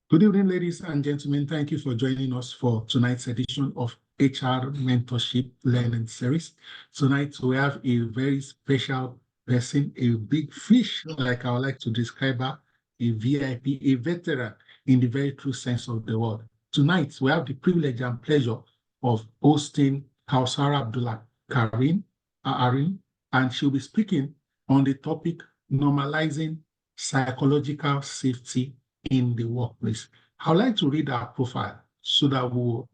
Good evening, ladies and gentlemen. Thank you for joining us for tonight's edition of HR Mentorship Learning Series. Tonight, we have a very special person, a big fish, like I would like to describe her, a VIP, a veteran in the very true sense of the word. Tonight, we have the privilege and pleasure of hosting Kausara Abdullah Karim, Arin, and she'll be speaking on the topic Normalizing Psychological Safety in the workplace. I would like to read our profile so that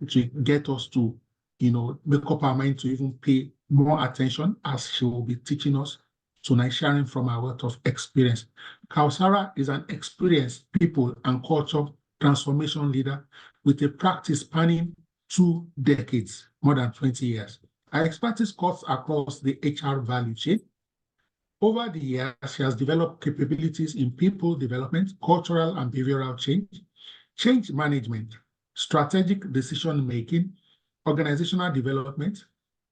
to get us to, make up our mind to even pay more attention as she will be teaching us tonight, sharing from our wealth of experience. Kausara is an experienced people and culture transformation leader with a practice spanning 2 decades, more than 20 years. Her expertise cuts across the HR value chain. Over the years, she has developed capabilities in people development, cultural and behavioral change management, strategic decision-making, organizational development,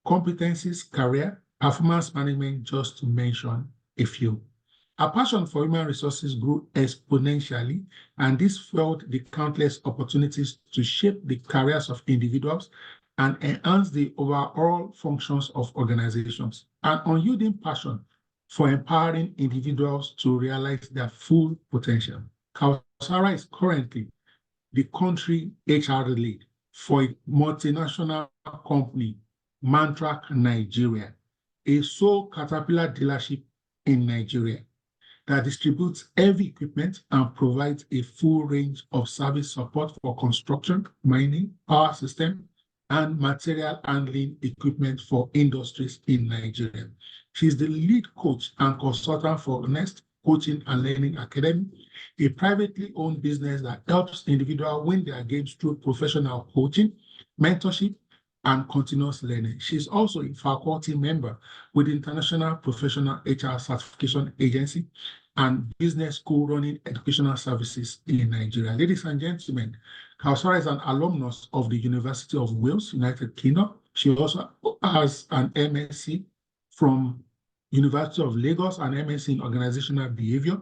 competencies, career, performance management, just to mention a few. Her passion for human resources grew exponentially, and this fueled the countless opportunities to shape the careers of individuals and enhance the overall functions of organizations. An unyielding passion for empowering individuals to realize their full potential. Kausara is currently the country HR lead for a multinational company, Mantrac Nigeria, a sole Caterpillar dealership in Nigeria that distributes heavy equipment and provides a full range of service support for construction, mining, power system, and material handling equipment for industries in Nigeria. She's the lead coach and consultant for Nest Coaching and Learning Academy, a privately owned business that helps individuals win their games through professional coaching, mentorship, and continuous learning. She's also a faculty member with the International Professional HR Certification Agency and business school running educational services in Nigeria. Ladies and gentlemen, Kausara is an alumnus of the University of Wales, United Kingdom. She also has an MSc from University of Lagos and MSc in Organizational Behavior,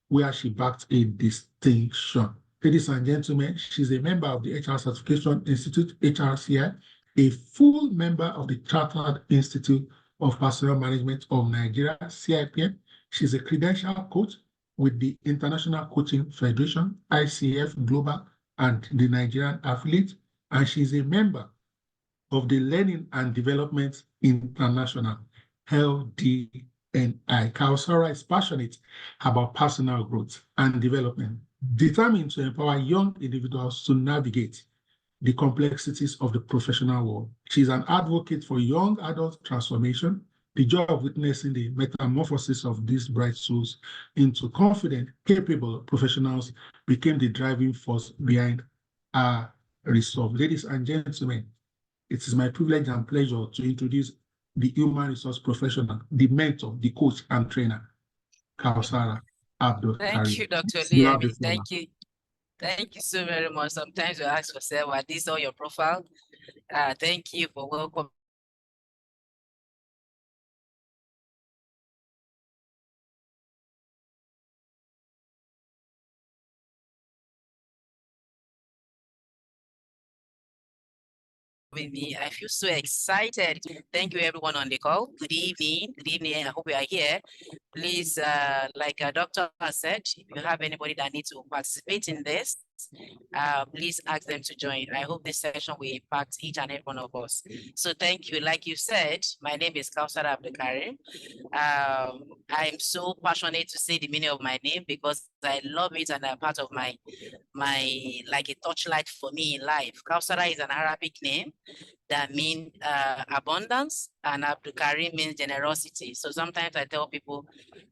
where she backed a distinction. Ladies and gentlemen, she's a member of the HR Certification Institute, HRCI, a full member of the Chartered Institute of Personnel Management of Nigeria, CIPM. She's a credential coach with the International Coaching Federation, ICF Global, and the Nigerian affiliate, and she's a member of the Learning and Development International, LDNI. Kausara is passionate about personal growth and development, determined to empower young individuals to navigate the complexities of the professional world. She's an advocate for young adult transformation. The joy of witnessing the metamorphosis of these bright souls into confident, capable professionals became the driving force behind our resolve. Ladies and gentlemen, it is my privilege and pleasure to introduce the human resource professional, the mentor, the coach, and trainer, Kausara Abdul Karim. Thank you, Dr. Lee. Thank you. Thank you so very much. Sometimes you ask yourself, are these all your profile? Thank you for welcoming me. I feel so excited. Thank you, everyone on the call. Good evening. Good evening. I hope you are here. Please, like a doctor has said, if you have anybody that needs to participate in this, please ask them to join. I hope this session will impact each and every one of us. So thank you. Like you said, my name is Kausara Abdul Karim. I'm so passionate to say the meaning of my name because I love it and a part of my like a torchlight for me in life. Kausara is an Arabic name that means abundance, and Abdul Karim means generosity. So sometimes I tell people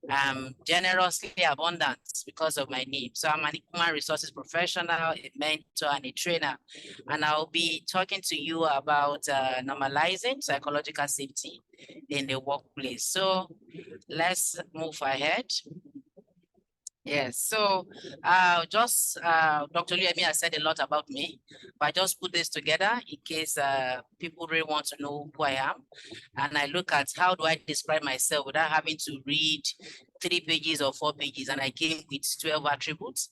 I'm generously abundant because of my name. So I'm an human resources professional, a mentor, and a trainer. And I'll be talking to you about normalizing psychological safety in the workplace. So let's move ahead. Yes, so Dr. Luyemi has said a lot about me, but I just put this together in case people really want to know who I am. And I look at how do I describe myself without having to read 3 pages or 4 pages. And I came with 12 attributes.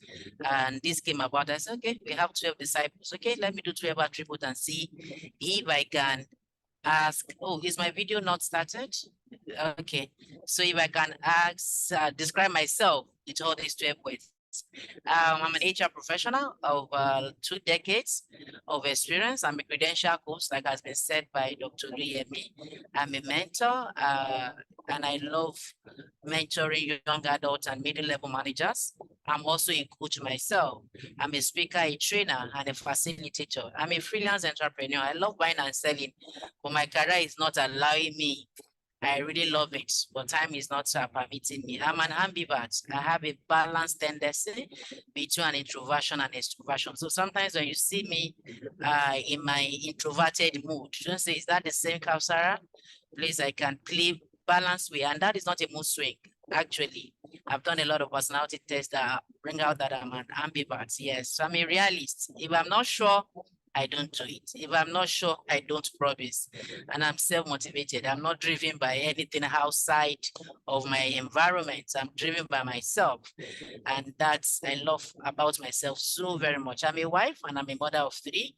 And this came about. I said, okay, we have 12 disciples. Okay, let me do 12 attributes and see if I can ask, oh, is my video not started? Okay, so if I can ask, describe myself with all these 12 words. I'm an HR professional of 2 decades of experience. I'm a credential coach, like has been said by Dr. Luyemi. I'm a mentor, and I love mentoring young adults and middle-level managers. I'm also a coach myself. I'm a speaker, a trainer, and a facilitator. I'm a freelance entrepreneur. I love buying and selling, but my career is not allowing me. I really love it, but time is not permitting me. I'm an ambivert. I have a balanced tendency between an introversion and extroversion. So sometimes when you see me in my introverted mood, you don't say, is that the same Kausara? Please, I can play balance way, and that is not a mood swing. Actually, I've done a lot of personality tests that bring out that I'm an ambivert. Yes, so I'm a realist. If I'm not sure, I don't do it. If I'm not sure, I don't promise. And I'm self-motivated. I'm not driven by anything outside of my environment. I'm driven by myself. And that's I love about myself so very much. I'm a wife and I'm a mother of 3.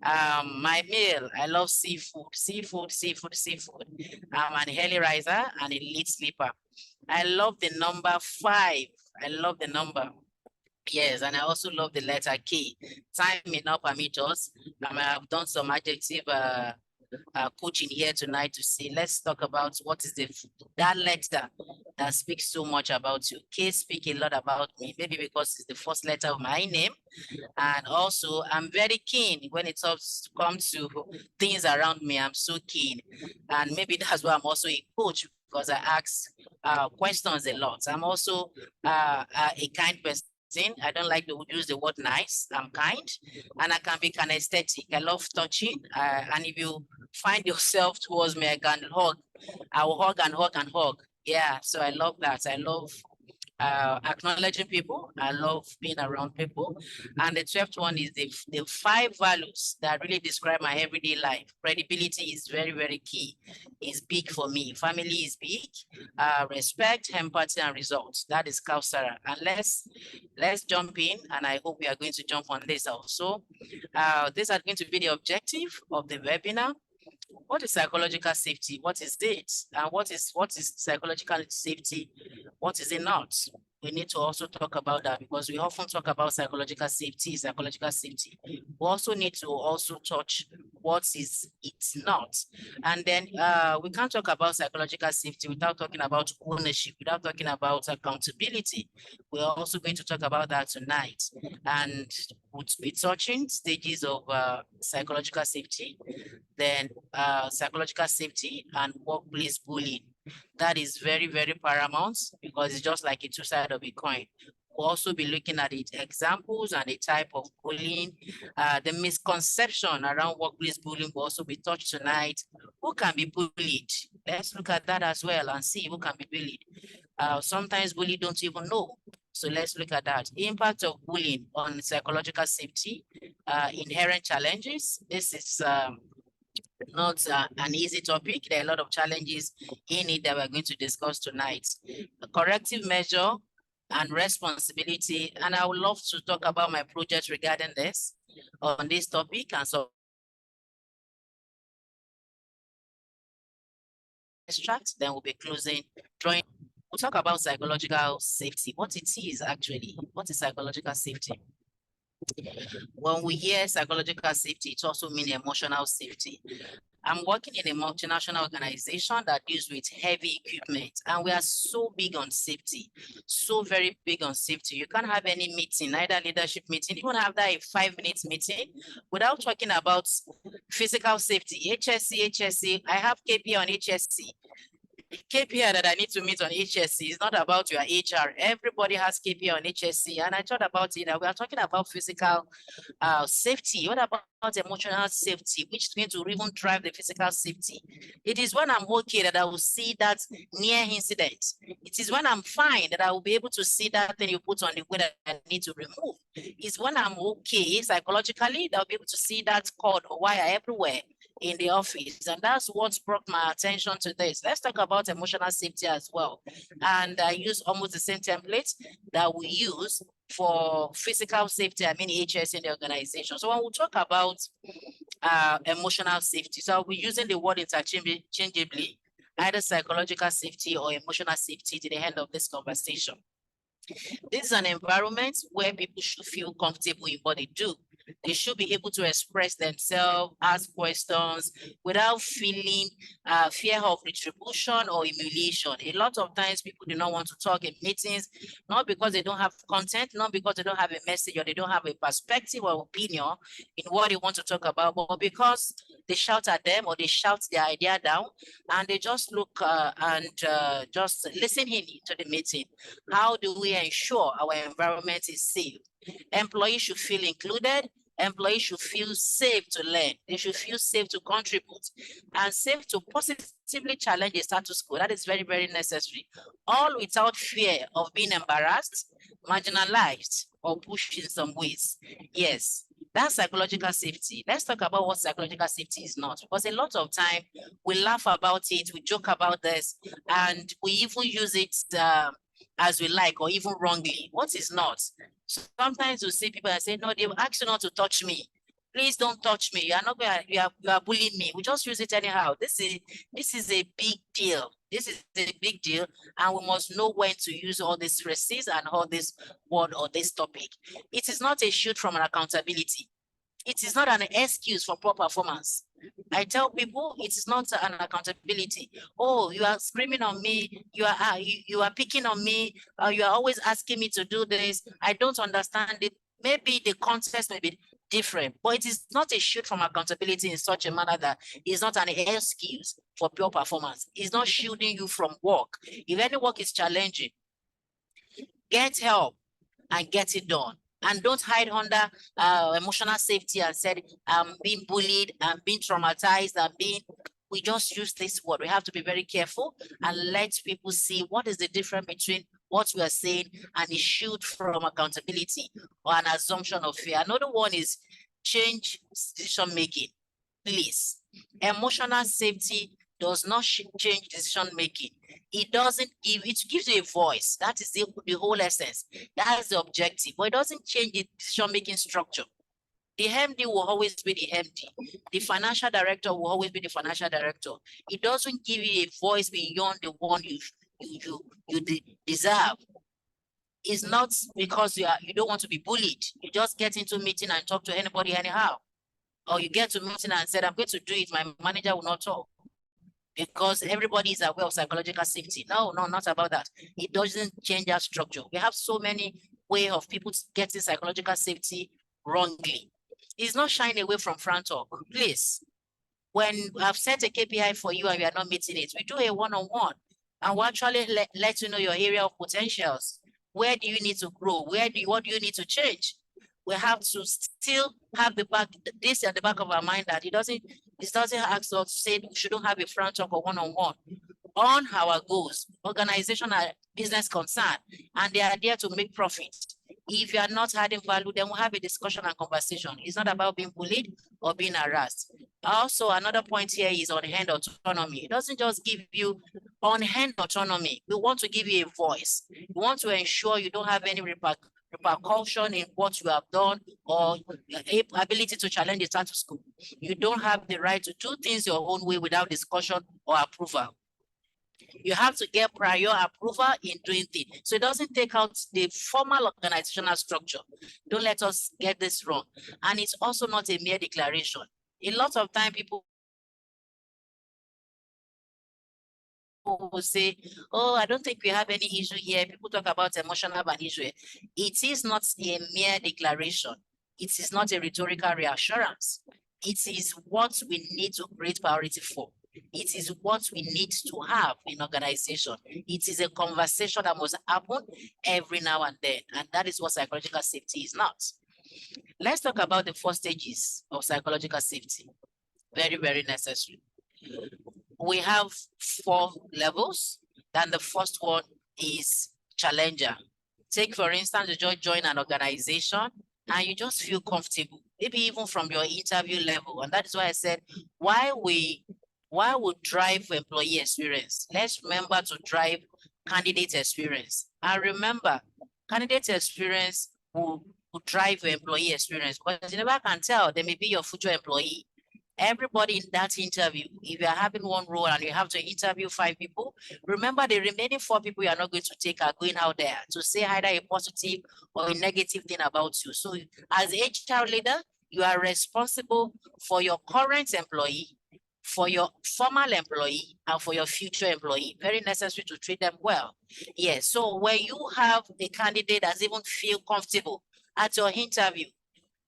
My meal, I love seafood, seafood, seafood, seafood. I'm an early riser and a late sleeper. I love the number 5. I love the number. Yes, and I also love the letter K. Time may not permit us. I've done some adjective coaching here tonight to see. Let's talk about what is that letter that speaks so much about you. K speak a lot about me, maybe because it's the first letter of my name. And also, I'm very keen when it comes to things around me. I'm so keen. And maybe that's why I'm also a coach, because I ask questions a lot. I'm also a kind person. I don't like to use the word nice. I'm kind, and I can be kinesthetic. I love touching, and if you find yourself towards me, I can hug. I will hug and hug and hug. Yeah, so I love that. I love acknowledging people. I love being around people. And the 12th one is the 5 values that really describe my everyday life. Credibility is very, very key. It's big for me. Family is big. Respect, empathy, and results. That is Kausara. And let's jump in. And I hope we are going to jump on this also. These are going to be the objective of the webinar. What is psychological safety? What is it? And what is psychological safety? What is it not? We need to also talk about that, because we often talk about psychological safety. We also need to also touch what is it's not. And then we can't talk about psychological safety without talking about ownership, without talking about accountability. We're also going to talk about that tonight. And we'll be touching stages of psychological safety, then psychological safety and workplace bullying. That is very, very paramount, because it's just like a 2 sides of a coin. We'll also be looking at the examples and the type of bullying, the misconception around workplace bullying will also be touched tonight. Who can be bullied? Let's look at that as well and see who can be bullied. Sometimes bullies don't even know. So let's look at that. Impact of bullying on psychological safety, inherent challenges. This is not an easy topic. There are a lot of challenges in it that we're going to discuss tonight. A corrective measure and responsibility. And I would love to talk about my project regarding this, on this topic. And so extract, then we'll be closing, drawing. We'll talk about psychological safety, what it is actually. What is psychological safety? When we hear psychological safety, it also means emotional safety. I'm working in a multinational organization that deals with heavy equipment, and we are so big on safety, so very big on safety. You can't have any meeting, either leadership meeting, even after a 5-minute meeting, without talking about physical safety, HSC. I have KP on HSC. KPI that I need to meet on HSC is not about your HR. Everybody has KPI on HSC, and I thought about it. We are talking about physical safety. What about emotional safety, which is going to even drive the physical safety? It is when I'm okay that I will see that near incident. It is when I'm fine that I will be able to see that thing you put on the way that I need to remove. It's when I'm okay psychologically that I'll be able to see that cord or wire everywhere in the office. And that's what brought my attention to this. Let's talk about emotional safety as well. And I use almost the same template that we use for physical safety, I mean HS in the organization. So when we talk about emotional safety, so I'll be using the word interchangeably, either psychological safety or emotional safety to the end of this conversation. This is an environment where people should feel comfortable in what they do. They should be able to express themselves, ask questions without feeling fear of retribution or humiliation. A lot of times people do not want to talk in meetings, not because they don't have content, not because they don't have a message or they don't have a perspective or opinion in what they want to talk about, but because they shout at them or they shout their idea down and they just look and just listen in to the meeting. How do we ensure our environment is safe? Employees should feel included. Employees should feel safe to learn. They should feel safe to contribute and safe to positively challenge the status quo. That is very, very necessary. All without fear of being embarrassed, marginalized, or pushed in some ways. Yes, that's psychological safety. Let's talk about what psychological safety is not. Because a lot of time we laugh about it, we joke about this, and we even use it as we like or even wrongly. What is not? Sometimes you see people and say, no, they will ask you not to touch me. Please don't touch me. You are not going to, you are bullying me. We just use it anyhow. This is a big deal. This is a big deal. And we must know when to use all these phrases and all this word or this topic. It is not a shield from an accountability. It is not an excuse for poor performance. I tell people it is not an accountability. Oh, you are screaming on me. You are picking on me. You are always asking me to do this. I don't understand it. Maybe the context may be different, but it is not a shield from accountability in such a manner that it's not an excuse for poor performance. It's not shielding you from work. If any work is challenging, get help and get it done. And don't hide under emotional safety and said, I'm being bullied, I'm being traumatized, we just use this word. We have to be very careful and let people see what is the difference between what we are saying and the shield from accountability or an assumption of fear. Another one is change decision making. Please, emotional safety does not change decision making. It doesn't give, it gives you a voice. That is the whole essence. That is the objective, but it doesn't change the decision making structure. The MD will always be the MD. The financial director will always be the financial director. It doesn't give you a voice beyond the one you deserve. It's not because you don't want to be bullied. You just get into a meeting and talk to anybody anyhow. Or you get to a meeting and said, I'm going to do it. My manager will not talk. Because everybody is aware of psychological safety. No, not about that. It doesn't change our structure. We have so many ways of people getting psychological safety wrongly. It's not shying away from front talk. Please, when I've set a KPI for you and we are not meeting it, we do a one-on-one and we actually let you know your area of potentials. Where do you need to grow? What do you need to change? We have to still have this at the back of our mind that it doesn't ask us to say we shouldn't have a front talk or one-on-one on our goals, organizational business concern, and they are there to make profit. If you are not adding value, then we'll have a discussion and conversation. It's not about being bullied or being harassed. Also, another point here is on-hand autonomy. It doesn't just give you on-hand autonomy. We want to give you a voice. We want to ensure you don't have any repercussion in what you have done or ability to challenge the status quo. You don't have the right to do things your own way without discussion or approval. You have to get prior approval in doing things. So it doesn't take out the formal organizational structure. Don't let us get this wrong. And it's also not a mere declaration. A lot of time people will say, oh, I don't think we have any issue here. People talk about emotional issue. It is not a mere declaration. It is not a rhetorical reassurance. It is what we need to create priority for. It is what we need to have in organization. It is a conversation that must happen every now and then. And that is what psychological safety is not. Let's talk about the 4 stages of psychological safety. Very, very necessary. We have 4 levels. And the first one is challenger. Take, for instance, you just join an organization and you just feel comfortable, maybe even from your interview level. And that is why I said, why we drive employee experience. Let's remember to drive candidate experience. And remember, candidate experience will drive your employee experience, because you never can tell, they may be your future employee. Everybody in that interview, if you're having one role and you have to interview 5 people, remember the remaining 4 people you are not going to take are going out there to say either a positive or a negative thing about you. So as HR leader, you are responsible for your current employee, for your former employee, and for your future employee. Very necessary to treat them well. Yes, so when you have a candidate that even feel comfortable at your interview,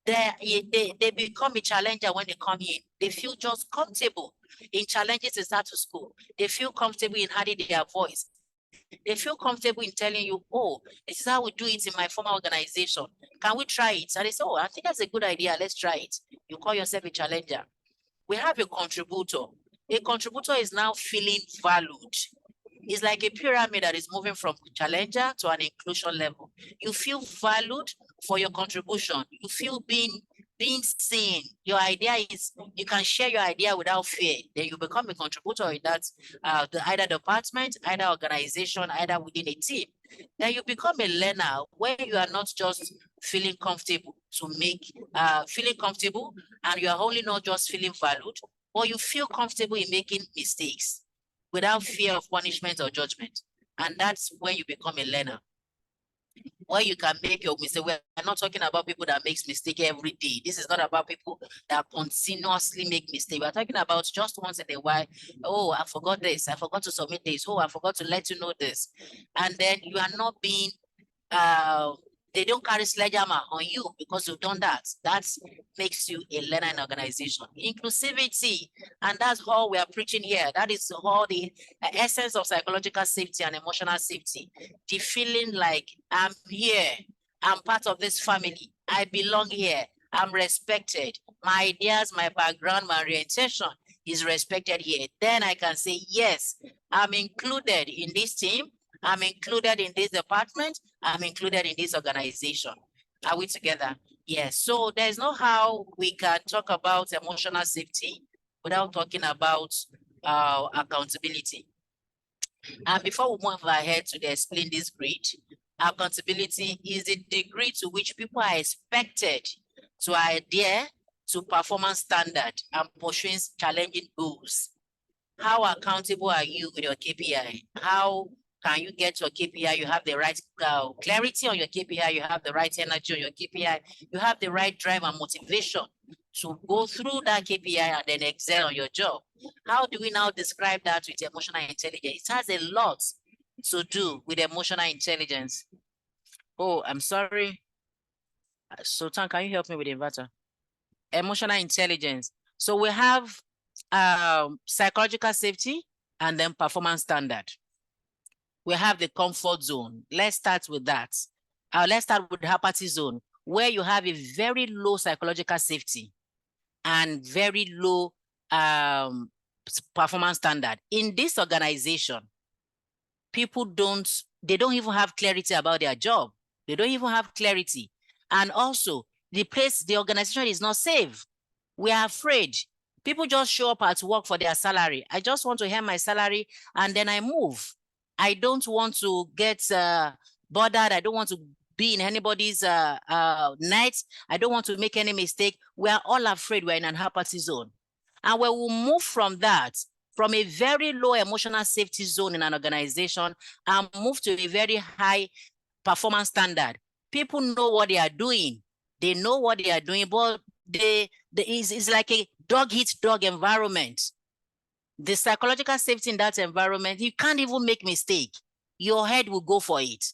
they become a challenger when they come in. They feel just comfortable in challenges the status quo. They feel comfortable in adding their voice. They feel comfortable in telling you, oh, this is how we do it in my former organization. Can we try it? And they say, oh, I think that's a good idea. Let's try it. You call yourself a challenger. We have a contributor. A contributor is now feeling valued. It's like a pyramid that is moving from challenger to an inclusion level. You feel valued for your contribution. You feel being seen. Your idea is, you can share your idea without fear. Then you become a contributor in that either department, either organization, either within a team. Then you become a learner where you are not just feeling comfortable feeling comfortable, and you are only not just feeling valued, but you feel comfortable in making mistakes without fear of punishment or judgment. And that's when you become a learner, where you can make your mistake. We're not talking about people that makes mistake every day. This is not about people that continuously make mistake. We're talking about just once in a while. Oh, I forgot this. I forgot to submit this. Oh, I forgot to let you know this. And then you are not being, they don't carry sledgehammer on you because you've done that. That makes you a learner in organization. Inclusivity, and that's all we are preaching here. That is all the essence of psychological safety and emotional safety. The feeling like I'm here, I'm part of this family, I belong here, I'm respected. My ideas, my background, my orientation is respected here. Then I can say, yes, I'm included in this team. I'm included in this department. I'm included in this organization. Are we together? Yes. So there's no how we can talk about emotional safety without talking about accountability. And before we move ahead to explain this grid, accountability is the degree to which people are expected to adhere to performance standard and pursuing challenging goals. How accountable are you with your KPI? How can you get your KPI? You have the right clarity on your KPI. You have the right energy on your KPI. You have the right drive and motivation to go through that KPI and then excel on your job. How do we now describe that with emotional intelligence? It has a lot to do with emotional intelligence. Oh, I'm sorry. Sultan, can you help me with the inverter? Emotional intelligence. So we have psychological safety and then performance standard. We have the comfort zone. Let's start with that. Let's start with the apathy zone, where you have a very low psychological safety and very low performance standard. In this organization, people don't even have clarity about their job. They don't even have clarity. And also, the organization is not safe. We are afraid. People just show up at work for their salary. I just want to earn my salary and then I move. I don't want to get bothered. I don't want to be in anybody's net. I don't want to make any mistake. We are all afraid. We're in an apathy zone. And when we move from that, from a very low emotional safety zone in an organization and move to a very high performance standard, people know what they are doing. They know what they are doing, but it's like a dog eat dog environment. The psychological safety in that environment, you can't even make mistake. Your head will go for it.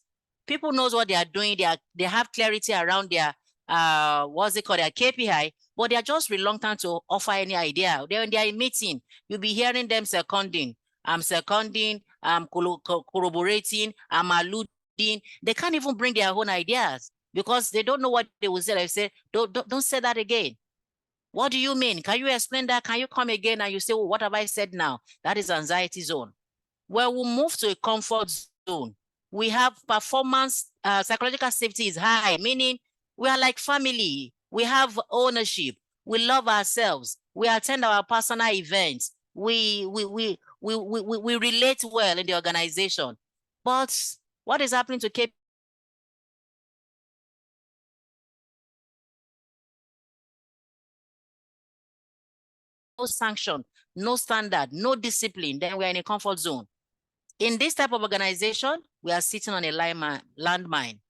People knows what they are doing. They have clarity around their what's it called, their KPI, but they are just reluctant to offer any idea. They're in their meeting, you'll be hearing them seconding, I'm corroborating, I'm alluding. They can't even bring their own ideas because they don't know what they will say. They say, don't say that again. What do you mean? Can you explain that? Can you come again? And you say, well, what have I said now? That is anxiety zone. Well, we'll move to a comfort zone. We have performance, psychological safety is high, meaning we are like family. We have ownership. We love ourselves. We attend our personal events. We relate well in the organization. But what is happening to KPI? No sanction, no standard, no discipline, then we're in a comfort zone. In this type of organization, we are sitting on a landmine.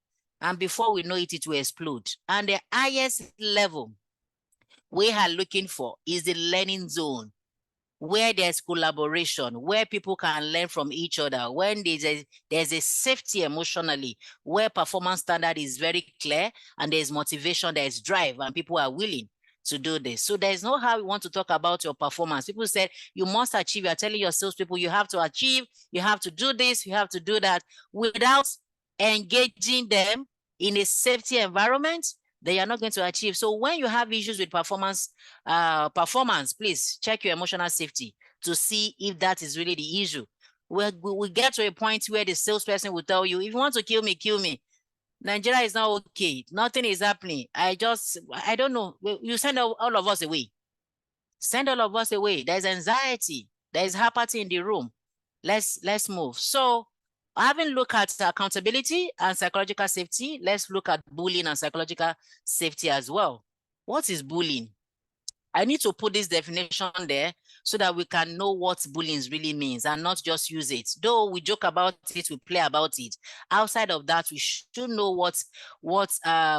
And before we know it, it will explode. And the highest level we are looking for is the learning zone, where there's collaboration, where people can learn from each other, when there's a safety emotionally, where performance standard is very clear and there's motivation, there's drive, and people are willing to do this. So there's no how we want to talk about your performance. People said you must achieve. You're telling your salespeople you have to achieve, you have to do this, you have to do that, without engaging them in a safety environment. They are not going to achieve. So when you have issues with performance, please check your emotional safety to see if that is really the issue. We get to a point where the salesperson will tell you, if you want to kill me, kill me. Nigeria is not okay. Nothing is happening. I don't know. You send all of us away. Send all of us away. There's anxiety. There's apathy in the room. Let's move. So having looked at accountability and psychological safety, let's look at bullying and psychological safety as well. What is bullying? I need to put this definition there so that we can know what bullying really means and not just use it. Though we joke about it, we play about it. Outside of that, we should know what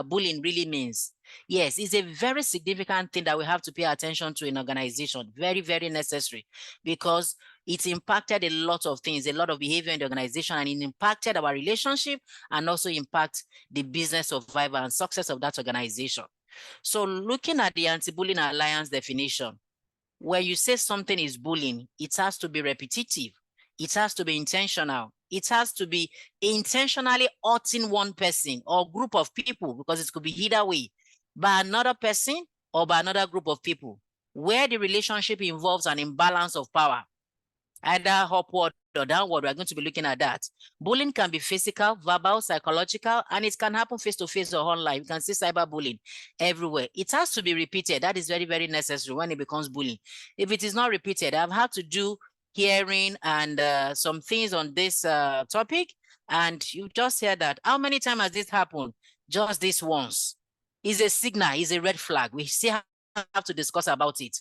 bullying really means. Yes, it's a very significant thing that we have to pay attention to in organization. Very, very necessary, because it impacted a lot of things, a lot of behavior in the organization, and it impacted our relationship and also impact the business survival and success of that organization. So looking at the Anti-Bullying Alliance definition, when you say something is bullying, it has to be repetitive. It has to be intentional. It has to be intentionally hurting one person or group of people, because it could be either way, by another person or by another group of people, where the relationship involves an imbalance of power, either upward or downward. We're going to be looking at that. Bullying can be physical, verbal, psychological, and it can happen face-to-face or online. You can see cyberbullying everywhere. It has to be repeated. That is very, very necessary when it becomes bullying. If it is not repeated, I've had to do hearing and some things on this topic, and you just hear that. How many times has this happened? Just this once. Is a signal, is a red flag. We still have to discuss about it.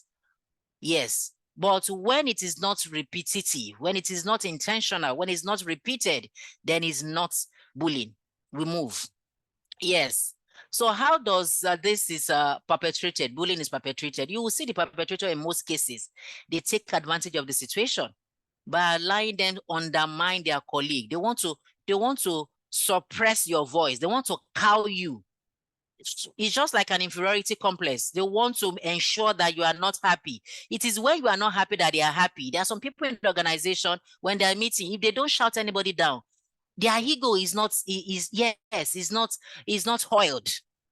Yes. But when it is not repetitive, when it is not intentional, when it's not repeated, then it's not bullying. We move. Yes. So how does this is perpetrated? Bullying is perpetrated. You will see the perpetrator in most cases. They take advantage of the situation by allowing them to undermine their colleague. They want to suppress your voice. They want to cow you. It's just like an inferiority complex. They want to ensure that you are not happy. It is when you are not happy that they are happy. There are some people in the organization, when they are meeting, if they don't shout anybody down, their ego is not oiled.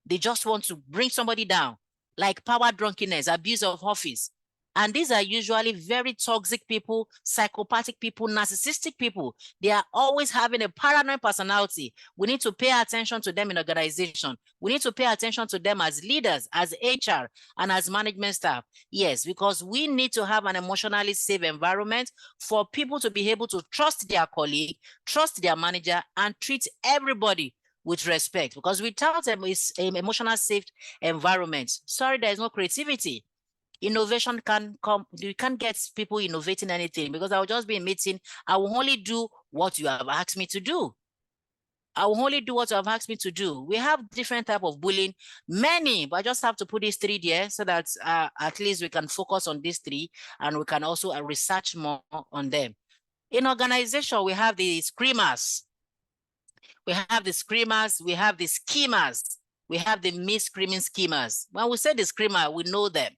They just want to bring somebody down, like power drunkenness, abuse of office. And these are usually very toxic people, psychopathic people, narcissistic people. They are always having a paranoid personality. We need to pay attention to them in organization. We need to pay attention to them as leaders, as HR, and as management staff. Yes, because we need to have an emotionally safe environment for people to be able to trust their colleague, trust their manager, and treat everybody with respect. Because without an emotional safe environment, sorry, there's no creativity. Innovation can come. You can't get people innovating anything, because I'll just be in meeting. I will only do what you have asked me to do. I will only do what you have asked me to do. We have different type of bullying, many, but I just have to put these three there so that at least we can focus on these three, and we can also research more on them. In organization, we have the screamers. We have the screamers, we have the schemers, We have the mid-screaming schemers. When we say the screamer, we know them.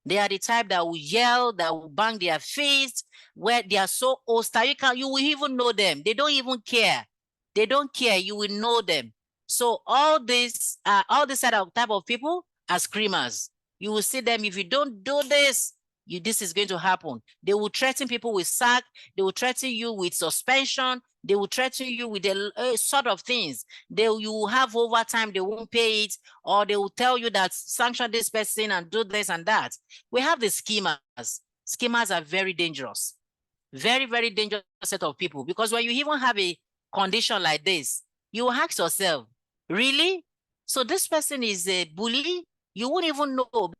They are the type that will yell, that will bang their fists, where they are so hostile. You will even know them. They don't even care. They don't care. You will know them. So all this type of people are screamers. You will see them. If you don't do this, this is going to happen. They will threaten people with sack. They will threaten you with suspension. They will threaten you with a sort of things. You will have overtime, they won't pay it, or they will tell you that sanction this person and do this and that. We have the schemers. Schemers are very dangerous. Very, very dangerous set of people, because when you even have a condition like this, you ask yourself, really? So this person is a bully? You won't even know.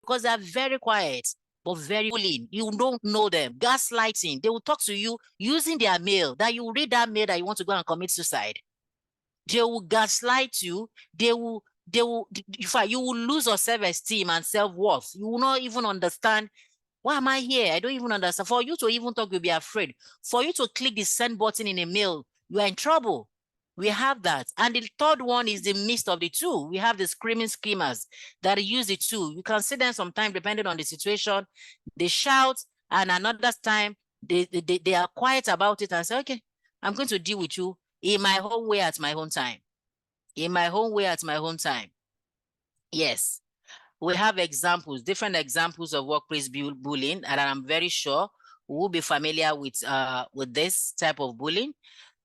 Because they're very quiet, but very bullying. You don't know them. Gaslighting. They will talk to you using their mail, that you read that mail that you want to go and commit suicide. They will gaslight you. In fact, you will lose your self-esteem and self-worth. You will not even understand, why am I here? I don't even understand. For you to even talk, you'll be afraid. For you to click the send button in a mail, you are in trouble. We have that. And the third one is the mix of the two. We have the screaming screamers that use the two. You can see them sometimes depending on the situation. They shout, and another time they are quiet about it and say, okay, I'm going to deal with you in my own way at my own time. In my own way at my own time. Yes. We have examples, different examples of workplace bullying, and I'm very sure we will be familiar with this type of bullying.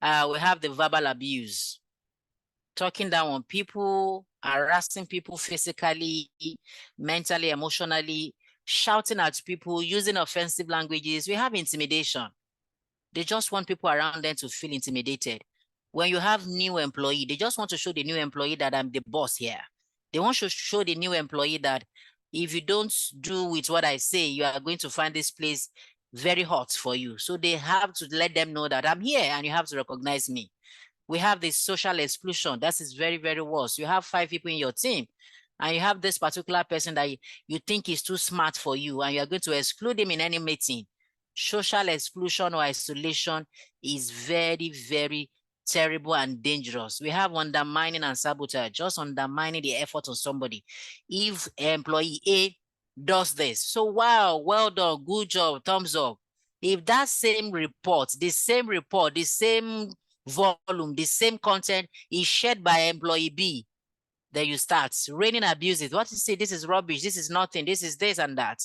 We have the verbal abuse, talking down on people, harassing people physically, mentally, emotionally, shouting at people, using offensive languages. We have intimidation. They just want people around them to feel intimidated. When you have new employee, they just want to show the new employee that I'm the boss here. They want to show the new employee that if you don't do with what I say, you are going to find this place very hot for you. So they have to let them know that I'm here and you have to recognize me. We have this social exclusion. That is very, very worse. You have 5 people in your team and you have this particular person that you think is too smart for you and you are going to exclude him in any meeting. Social exclusion or isolation is very, very terrible and dangerous. We have undermining and sabotage, just undermining the effort of somebody. If employee A does this, so wow, well done, good job, thumbs up. If that same report, the same volume, the same content is shared by employee B, then you start raining abuses. What you say, this is rubbish, this is nothing, this is this and that.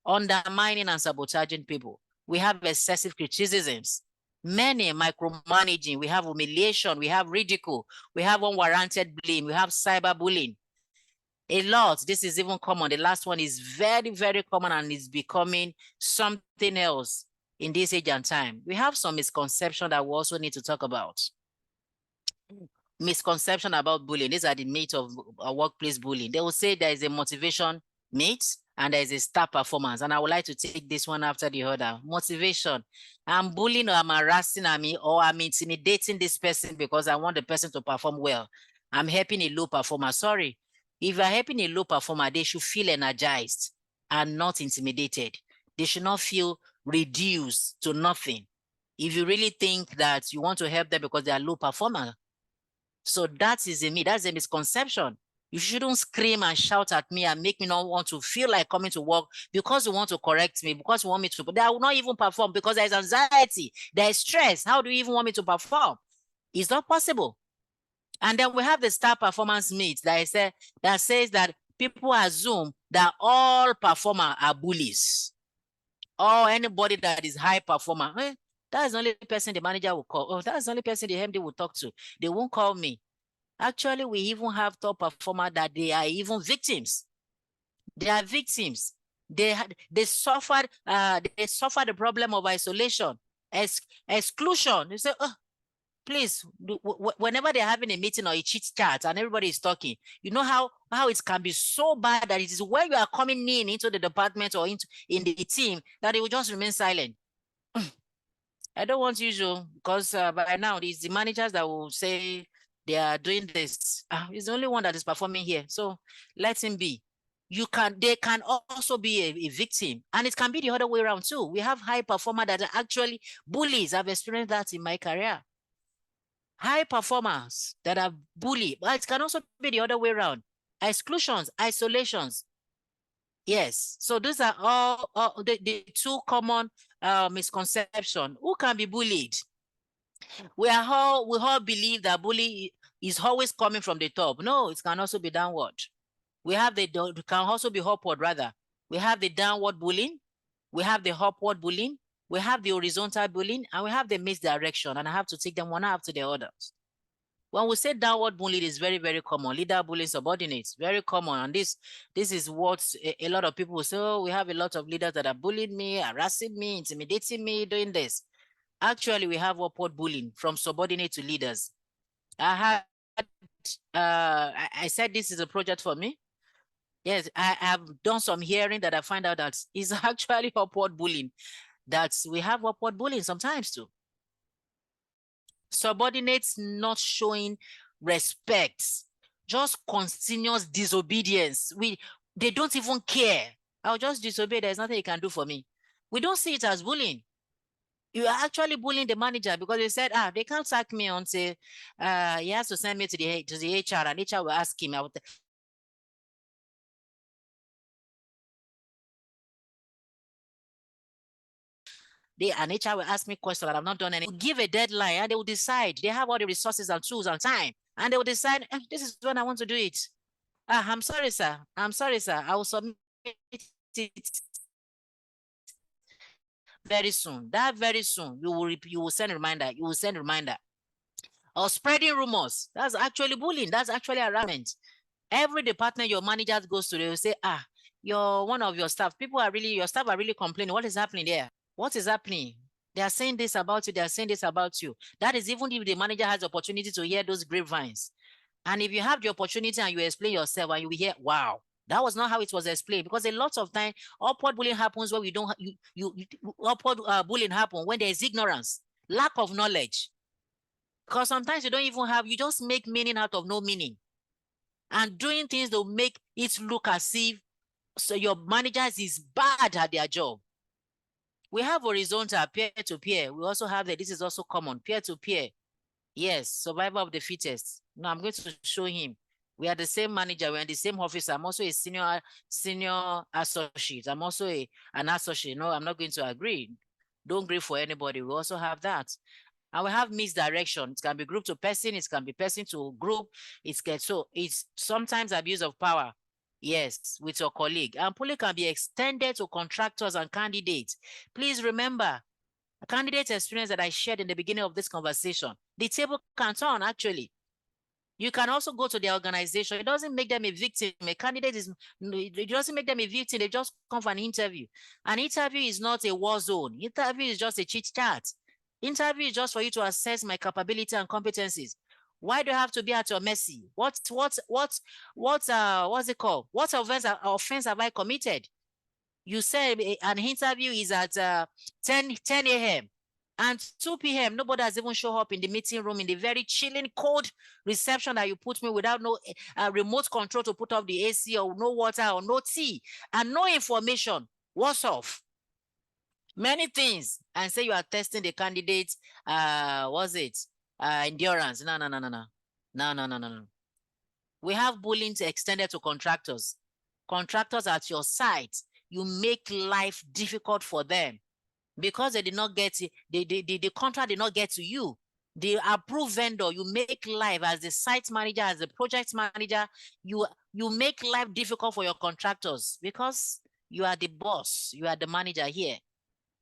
Undermining and sabotaging people. We have excessive criticisms, many micromanaging, we have humiliation, we have ridicule, we have unwarranted blame, we have cyberbullying. A lot. This is even common. The last one is very, very common and is becoming something else in this age and time. We have some misconception that we also need to talk about. Misconception about bullying. These are the myths of workplace bullying. They will say there is a motivation myth and there is a star performance. And I would like to take this one after the other. Motivation. I'm bullying or I'm harassing or I'm intimidating this person because I want the person to perform well. I'm helping a low performer. Sorry. If you're helping a low performer, they should feel energized and not intimidated. They should not feel reduced to nothing. If you really think that you want to help them because they are low performer, so that is a myth. That's a misconception. You shouldn't scream and shout at me and make me not want to feel like coming to work because you want to correct me, because you want me to, but I will not even perform because there is anxiety, there is stress. How do you even want me to perform? It's not possible. And then we have the star performance myth that says that people assume that all performers are bullies. Or anybody that is high performer. That's the only person the manager will call. Oh, that's the only person the MD will talk to. They won't call me. Actually, we even have top performers that they are even victims. They are victims. They suffered the problem of isolation, exclusion. You say, oh, please, whenever they're having a meeting or a chit chat and everybody is talking, you know how it can be so bad that it is when you are coming into the department or in the team that they will just remain silent. I don't want usual because by now it's the managers that will say they are doing this. He's the only one that is performing here, so let him be. they can also be a victim, and it can be the other way around too. We have high performers that are actually bullies. I've experienced that in my career. High performers that are bullied, but it can also be the other way around. Exclusions, isolations. Yes, so these are all the two common misconceptions. Who can be bullied? We all believe that bully is always coming from the top. No, it can also be downward. We have it can also be upward rather. We have the downward bullying, we have the upward bullying, we have the horizontal bullying, and we have the misdirection. And I have to take them one after the others. When we say downward bullying, is very, very common. Leader bullying subordinates, very common. And this is what a lot of people will say, oh, we have a lot of leaders that are bullying me, harassing me, intimidating me, doing this. Actually, we have upward bullying from subordinate to leaders. I said this is a project for me. Yes, I have done some hearing that I find out that is actually upward bullying. That we have upward bullying sometimes too. Subordinates not showing respect, just continuous disobedience. They don't even care. I'll just disobey. There's nothing you can do for me. We don't see it as bullying. You are actually bullying the manager because they said, they can't sack me until he has to send me to the HR, and HR will ask him out. And HR will ask me questions that I've not done anything. Give a deadline and they will decide. They have all the resources and tools and time, and they will decide, this is when I want to do it. I'm sorry, sir. I'm sorry, sir. I will submit it very soon. That very soon, you will send a reminder. You will send a reminder. Or spreading rumors. That's actually bullying. That's actually harassment. Every department your manager goes to, they will say, one of your staff, your staff are really complaining. What is happening there? What is happening? They are saying this about you. They are saying this about you. That is even if the manager has the opportunity to hear those grapevines. And if you have the opportunity and you explain yourself and you hear, wow, that was not how it was explained. Because a lot of time, upward bullying happens when we don't, upward bullying happens when there is ignorance, lack of knowledge. Because sometimes you don't even have, you just make meaning out of no meaning. And doing things to make it look as if your managers is bad at their job. We have horizontal, peer-to-peer. We also have this is also common, peer-to-peer. Yes, survival of the fittest. Now I'm going to show him. We are the same manager, we're in the same office. I'm also a senior associate. I'm also an associate. No, I'm not going to agree. Don't agree for anybody. We also have that. And we have misdirection. It can be group to person, it can be person to group. It's sometimes abuse of power. Yes, with your colleague. And bullying can be extended to contractors and candidates. Please remember, a candidate experience that I shared in the beginning of this conversation. The table can turn, actually. You can also go to the organization. It doesn't make them a victim. A candidate it doesn't make them a victim. They just come for an interview. An interview is not a war zone. Interview is just a chit chat. Interview is just for you to assess my capability and competencies. Why do I have to be at your mercy? What's it called? What offense have I committed? You said an interview is at 10 a.m. and 2 p.m. Nobody has even shown up in the meeting room in the very chilling, cold reception that you put me without no remote control to put off the AC, or no water, or no tea, and no information. What's off? Many things, and say you are testing the candidate's endurance. No. We have bullying extended to contractors. Contractors at your site, you make life difficult for them because they did not get it. The contract did not get to you. The approved vendor, you make life as the site manager, as the project manager, you make life difficult for your contractors because you are the boss, you are the manager here.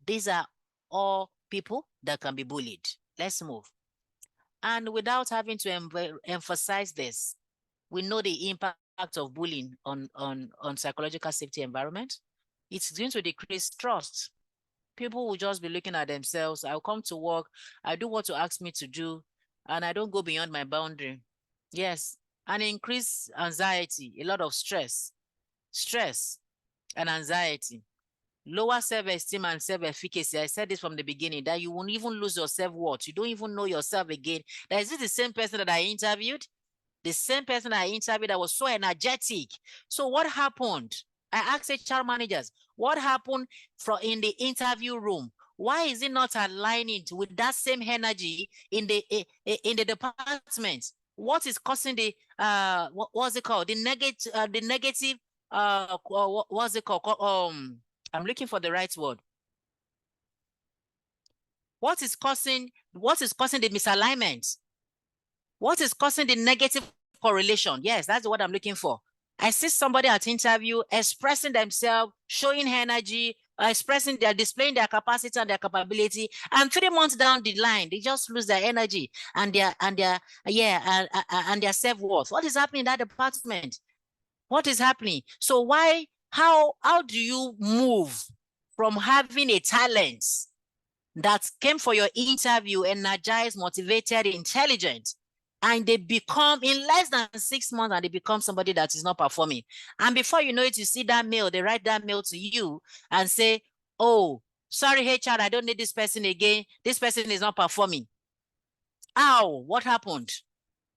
These are all people that can be bullied. Let's move. And without having to emphasize this, we know the impact of bullying on psychological safety environment. It's going to decrease trust. People will just be looking at themselves. I'll come to work, I do what you ask me to do, and I don't go beyond my boundary. Yes, and increase anxiety, a lot of stress and anxiety. Lower self-esteem and self-efficacy. I said this from the beginning, that you won't even lose your self-worth. You don't even know yourself again. That is this the same person that I interviewed? The same person I interviewed that was so energetic. So what happened? I asked HR managers, what happened in the interview room? Why is it not aligning with that same energy in the department? What is causing the what's it called? The negative what's it called? I'm looking for the right word. What is causing the misalignment? What is causing the negative correlation? Yes, that's what I'm looking for. I see somebody at interview expressing themselves, showing energy, displaying their capacity and their capability, and 3 months down the line, they just lose their energy and their self-worth. What is happening in that department? What is happening? So how do you move from having a talent that came for your interview, energized, motivated, intelligent, and they become in less than 6 months, and they become somebody that is not performing? And before you know it, you see that mail, they write that mail to you and say, oh, sorry, HR, I don't need this person again. This person is not performing. Ow, what happened?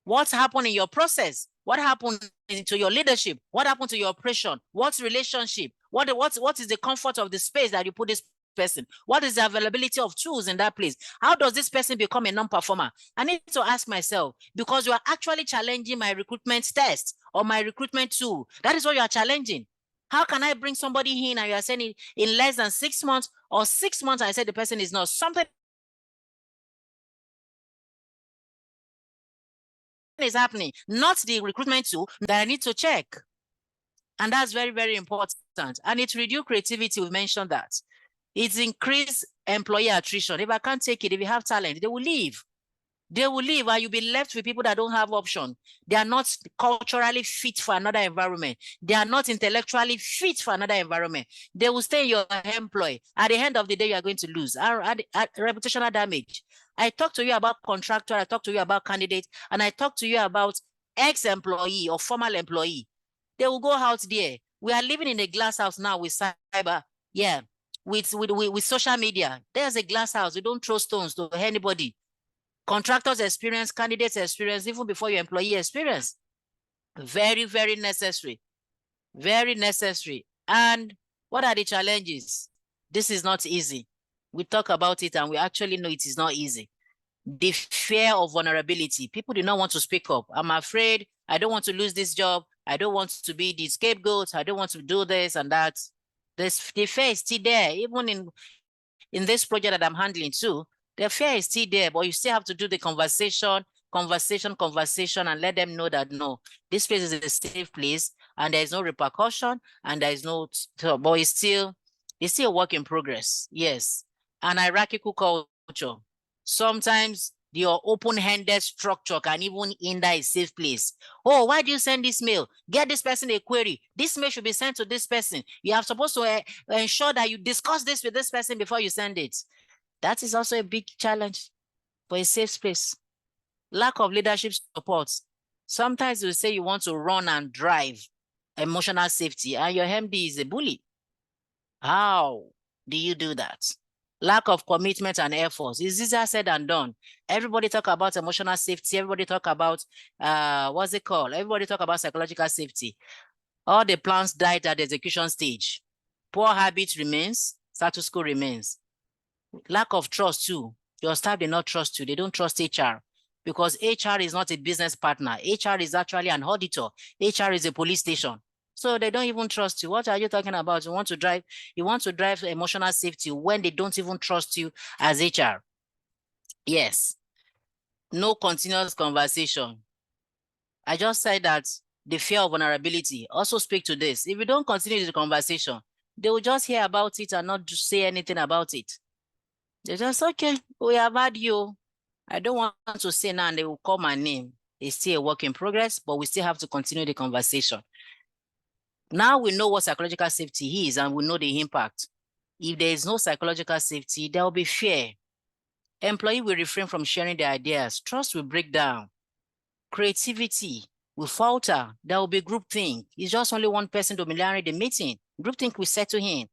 What happened in your process? What happened to your leadership? What happened to your operation? What's relationship? What is the comfort of the space that you put this person? What is the availability of tools in that place? How does this person become a non-performer? I need to ask myself, because you are actually challenging my recruitment test or my recruitment tool. That is what you are challenging. How can I bring somebody in and you are saying in less than 6 months or 6 months, I said the person is not something is happening, not the recruitment tool that I need to check. And that's very, very important. And it reduces creativity. We mentioned that. It's increased employee attrition. If I can't take it, if you have talent, they will leave. They will leave and you'll be left with people that don't have option. They are not culturally fit for another environment. They are not intellectually fit for another environment. They will stay in your employ. At the end of the day, you are going to lose. Reputational damage. I talked to you about contractor, I talked to you about candidate, and I talked to you about ex-employee or former employee. They will go out there. We are living in a glass house now with cyber. Yeah. With social media. There's a glass house. You don't throw stones to anybody. Contractors experience, candidates experience, even before your employee experience. Very, very necessary. Very necessary. And what are the challenges? This is not easy. We talk about it and we actually know it is not easy. The fear of vulnerability. People do not want to speak up. I'm afraid. I don't want to lose this job. I don't want to be the scapegoat. I don't want to do this and that. The fear is still there. Even in this project that I'm handling too, the fear is still there, but you still have to do the conversation, and let them know that no, this place is a safe place and there is no repercussion and there is no, but it's still a work in progress. Yes. An hierarchical culture. Sometimes your open-handed structure can even hinder a safe place. Oh, why do you send this mail? Get this person a query. This mail should be sent to this person. You are supposed to ensure that you discuss this with this person before you send it. That is also a big challenge for a safe space. Lack of leadership support. Sometimes you say you want to run and drive emotional safety and your MD is a bully. How do you do that? Lack of commitment and efforts. It's easier said than done. Everybody talk about emotional safety. Everybody talk about, what's it called? Everybody talk about psychological safety. All the plans died at the execution stage. Poor habit remains, status quo remains. Lack of trust too. Your staff did not trust you. They don't trust HR because HR is not a business partner. HR is actually an auditor. HR is a police station. So they don't even trust you. What are you talking about? You want to drive emotional safety when they don't even trust you as HR. Yes. No continuous conversation. I just said that the fear of vulnerability also speak to this. If you don't continue the conversation, they will just hear about it and not say anything about it. They just, okay, we have had you. I don't want to say now and they will call my name. It's still a work in progress, but we still have to continue the conversation. Now we know what psychological safety is and we know the impact. If there is no psychological safety, there will be fear. Employee will refrain from sharing their ideas. Trust will break down. Creativity will falter. There will be groupthink. It's just only one person dominating the meeting. Groupthink will settle in.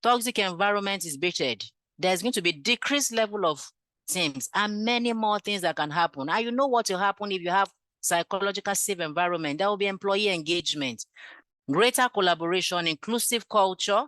Toxic environment is baited. There's going to be decreased level of teams and many more things that can happen. And you know what will happen if you have psychological safe environment. There will be employee engagement, greater collaboration, inclusive culture,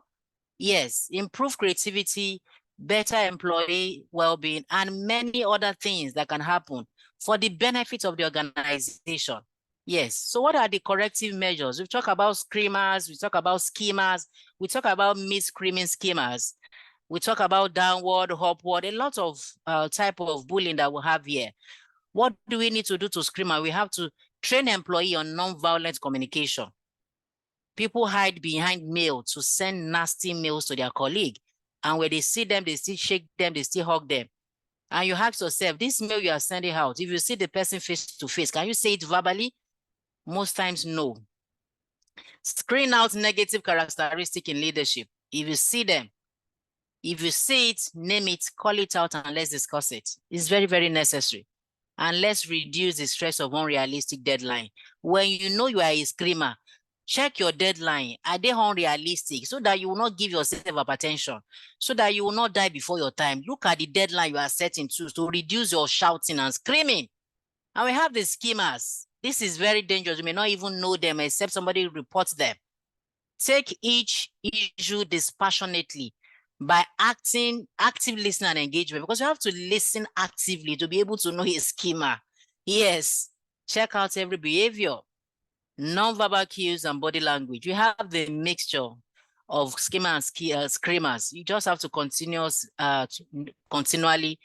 yes, improved creativity, better employee well-being, and many other things that can happen for the benefit of the organization. Yes. So what are the corrective measures? We talk about screamers, we talk about schemas, we talk about mis-screaming schemas, we talk about downward, upward, a lot of type of bullying that we have here. What do we need to do to screamer? We have to train employee on non-violent communication. People hide behind mail to send nasty mails to their colleague. And when they see them, they still shake them, they still hug them. And you ask yourself, this mail you are sending out, if you see the person face to face, can you say it verbally? Most times, no. Screen out negative characteristic in leadership. If you see them, if you see it, name it, call it out, and let's discuss it. It's very, very necessary. And let's reduce the stress of unrealistic deadline. When you know you are a screamer, check your deadline. Are they unrealistic? So that you will not give yourself hypertension, so that you will not die before your time. Look at the deadline you are setting to reduce your shouting and screaming. And we have the schemas. This is very dangerous. You may not even know them except somebody reports them. Take each issue dispassionately by active listening and engagement, because you have to listen actively to be able to know his schema. Yes, check out every behavior, non-verbal cues and body language. We have the mixture of schema and screamers. You just have to continually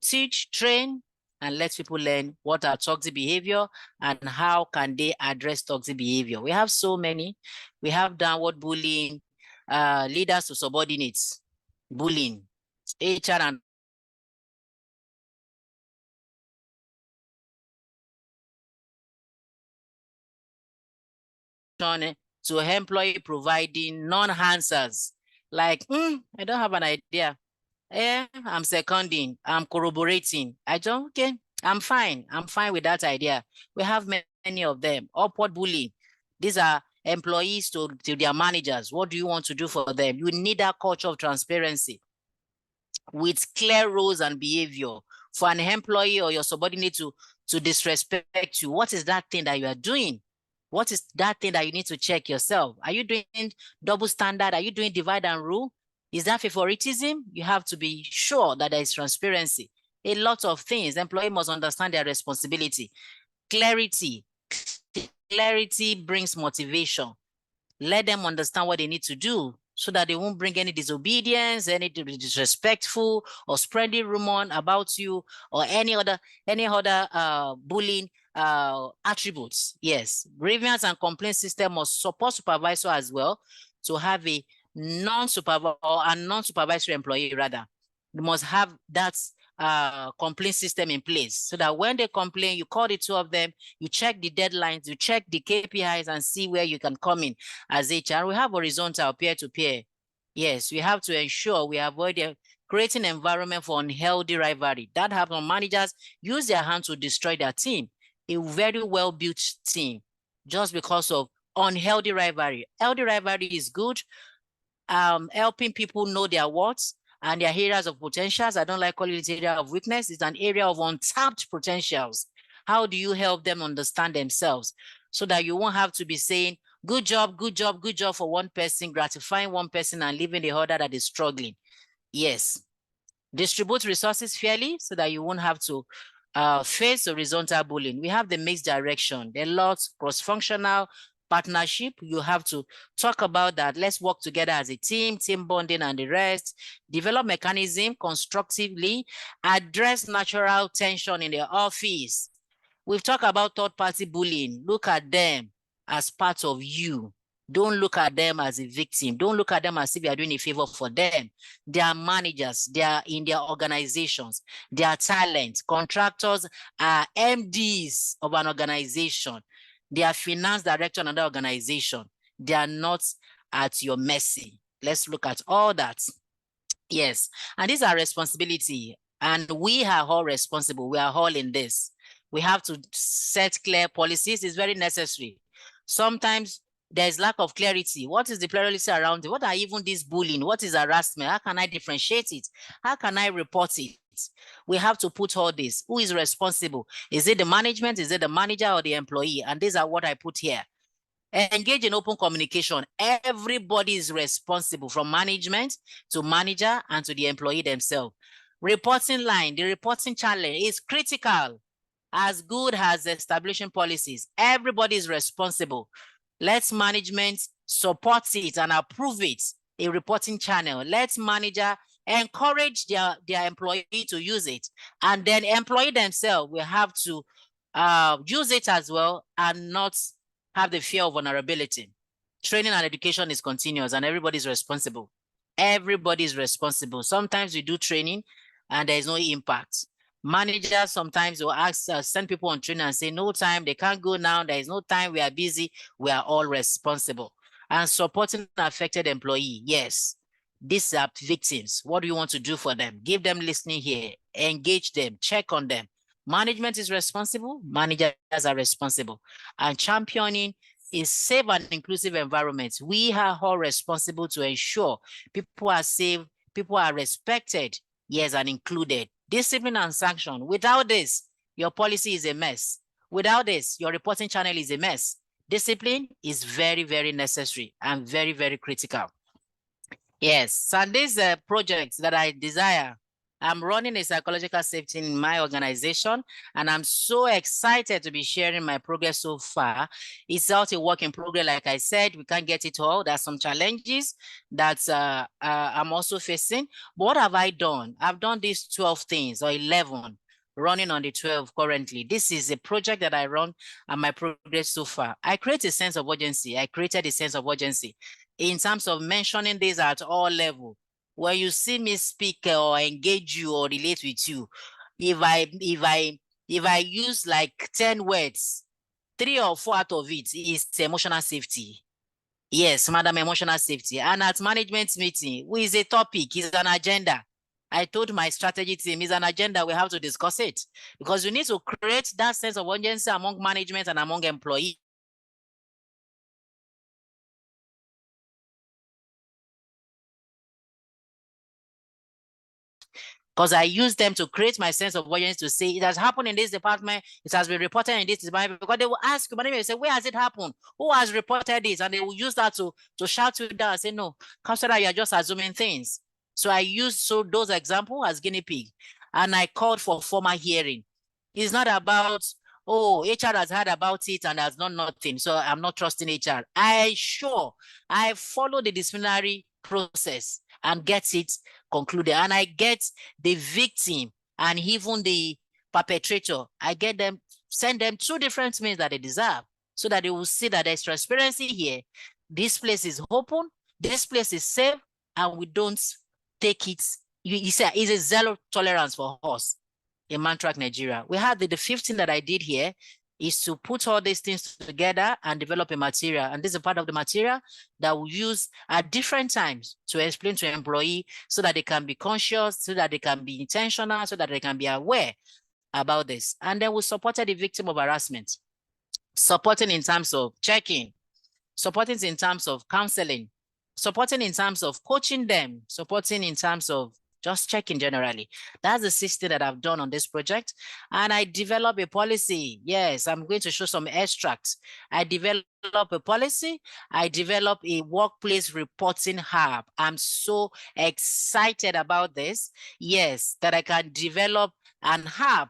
teach, train, and let people learn what are toxic behavior and how can they address toxic behavior. We have so many. We have downward bullying, leaders to subordinates, bullying, HR and to employee providing non-answers like, I don't have an idea. I'm seconding, I'm corroborating. Okay, I'm fine with that idea. We have many of them. Upward bullying. These are employees to their managers. What do you want to do for them? You need that culture of transparency with clear roles and behavior. For an employee or your subordinate to disrespect you, what is that thing that you are doing? What is that thing that you need to check yourself? Are you doing double standard? Are you doing divide and rule? Is that favoritism? You have to be sure that there is transparency. A lot of things. Employee must understand their responsibility. Clarity. Clarity brings motivation. Let them understand what they need to do so that they won't bring any disobedience, any disrespectful or spreading rumor about you or any other bullying attributes. Yes, grievance and complaint system must support supervisor as well to have a non-supervisory employee rather. They must have that complaint system in place so that when they complain, you call the two of them, you check the deadlines, you check the KPIs and see where you can come in as HR. We have horizontal peer-to-peer. Yes, we have to ensure we avoid creating an environment for unhealthy rivalry. That happens when managers use their hands to destroy their team, a very well-built team, just because of unhealthy rivalry. Healthy rivalry is good, helping people know their worth and their areas of potentials. I don't like calling it area of weakness. It's an area of untapped potentials. How do you help them understand themselves so that you won't have to be saying, good job, good job, good job for one person, gratifying one person and leaving the other that is struggling? Yes. Distribute resources fairly so that you won't have to face horizontal bullying. We have the mixed direction. There are lots cross-functional partnership. You have to talk about that. Let's work together as a team bonding and the rest. Develop mechanism constructively. Address natural tension in the office. We've talked about third-party bullying. Look at them as part of you. Don't look at them as a victim. Don't look at them as if you are doing a favor for them. They are managers. They are in their organizations. They are talent. Contractors are MDs of an organization. They are finance director of another organization. They are not at your mercy. Let's look at all that. Yes, and these are responsibility. And we are all responsible. We are all in this. We have to set clear policies. It's very necessary. Sometimes there's lack of clarity. What is the plurality around it? What are even this bullying? What is harassment? How can I differentiate it? How can I report it? We have to put all this. Who is responsible? Is it the management? Is it the manager or the employee? And these are what I put here. Engage in open communication. Everybody is responsible, from management to manager and to the employee themselves. Reporting line, the reporting channel is critical. As good as establishing policies, everybody is responsible. Let management support it and approve it, a reporting channel. Let manager encourage their employee to use it. And then employee themselves will have to use it as well and not have the fear of vulnerability. Training and education is continuous and everybody is responsible. Everybody is responsible. Sometimes we do training and there is no impact. Managers sometimes will ask, send people on training and say, no time, they can't go now, there is no time, we are busy, we are all responsible. And supporting affected employee, yes, these are victims. What do you want to do for them? Give them listening here, engage them, check on them. Management is responsible, managers are responsible. And championing is safe and inclusive environments. We are all responsible to ensure people are safe, people are respected, yes, and included. Discipline and sanction. Without this, your policy is a mess. Without this, your reporting channel is a mess. Discipline is very, very necessary and very, very critical. Yes, and this project that I desire, I'm running a psychological safety in my organization, and I'm so excited to be sharing my progress so far. It's not a work in progress, like I said, we can't get it all. There's some challenges that I'm also facing. But what have I done? I've done these 12 things or 11, running on the 12 currently. This is a project that I run and my progress so far. I create a sense of urgency. I created a sense of urgency in terms of mentioning this at all levels. When you see me speak or engage you or relate with you, if I use like 10 words, 3 or 4 out of it is emotional safety. Yes, madam, emotional safety. And at management meeting, which is a topic, is an agenda. I told my strategy team, is an agenda, we have to discuss it. Because you need to create that sense of urgency among management and among employees. Because I use them to create my sense of urgency to say, it has happened in this department, it has been reported in this department, because they will ask you, but they say, where has it happened? Who has reported this? And they will use that to shout you down and say, no, Counselor, you are just assuming things. So I used those examples as guinea pig, and I called for formal hearing. It's not about, oh, HR has heard about it and has done nothing, so I'm not trusting HR. I follow the disciplinary process and get it concluded. And I get the victim and even the perpetrator, I get them, send them 2 different means that they deserve, so that they will see that there's transparency here. This place is open, this place is safe, and we don't take it. You say it's a zero tolerance for us in Mantrack, Nigeria. We had the 15 that I did here is to put all these things together and develop a material. And this is a part of the material that we use at different times to explain to an employee so that they can be conscious, so that they can be intentional, so that they can be aware about this. And then we supported the victim of harassment, supporting in terms of checking, supporting in terms of counseling, supporting in terms of coaching them, supporting in terms of just checking generally. That's the system that I've done on this project. And I develop a policy. Yes, I'm going to show some extracts. I develop a policy. I develop a workplace reporting hub. I'm so excited about this. Yes, that I can develop an hub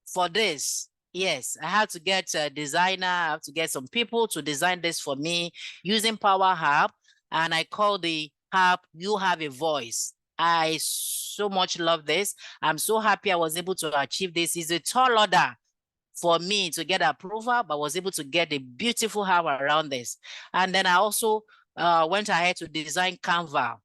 for this. Yes, I have to get a designer. I have to get some people to design this for me using Power Hub. And I call the hub, You Have a Voice. I so much love this. I'm so happy I was able to achieve this. It's a tall order for me to get approval, but was able to get a beautiful hub around this. And then I also went ahead to design Canva.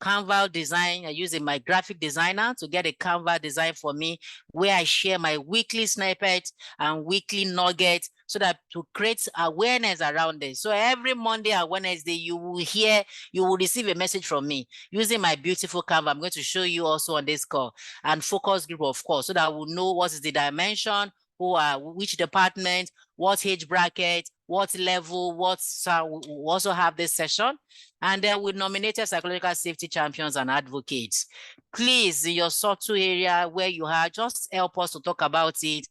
Canva design, I using my graphic designer to get a Canva design for me, where I share my weekly snippet and weekly nugget so that to create awareness around this. So every Monday and Wednesday, you will receive a message from me using my beautiful Canva. I'm going to show you also on this call, and focus group, of course, so that we'll know what is the dimension, which department, what age bracket, what level, we also have this session. And then we nominated psychological safety champions and advocates. Please, in your subtle area where you are, just help us to talk about it,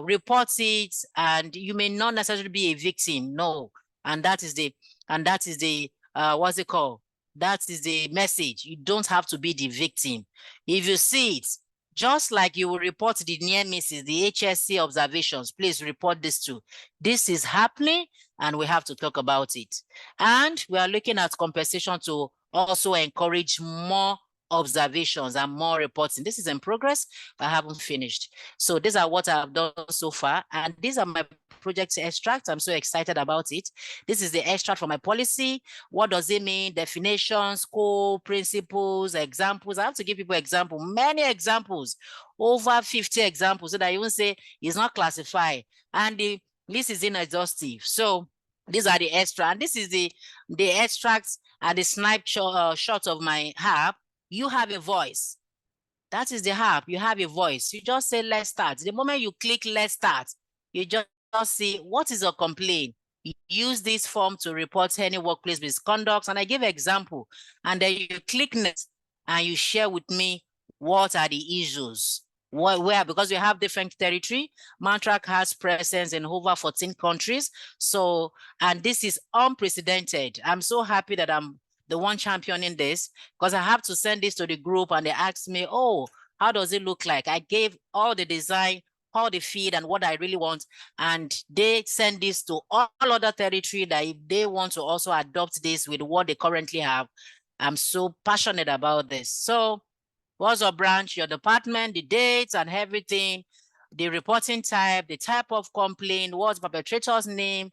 report it, and you may not necessarily be a victim, no. And that is the, what's it called? That is the message. You don't have to be the victim. If you see it, just like you will report the near misses, the HSC observations, please report this too. This is happening and we have to talk about it. And we are looking at compensation to also encourage more observations and more reporting. This is in progress. I haven't finished. So these are what I've done so far. And these are my project extracts. I'm so excited about it. This is the extract from my policy. What does it mean? Definitions, scope, principles, examples. I have to give people examples, many examples, over 50 examples, so that I even say it's not classified. And the list is inexhaustive. So these are the extra. And this is the extracts and the snapshot of my app. You have a voice. That is the app. You have a voice. You just say, let's start. The moment you click, let's start, you just see what is your complaint. You use this form to report any workplace misconduct. And I give an example. And then you click next and you share with me what are the issues. Where, because we have different territory, Mantrack has presence in over 14 countries. So, and this is unprecedented. I'm so happy that I'm the one championing this, because I have to send this to the group and they asked me, oh, how does it look like? I gave all the design, all the feed and what I really want. And they send this to all other territory that if they want to also adopt this with what they currently have. I'm so passionate about this. So what's your branch, your department, the dates and everything, the reporting type, the type of complaint, what's perpetrator's name,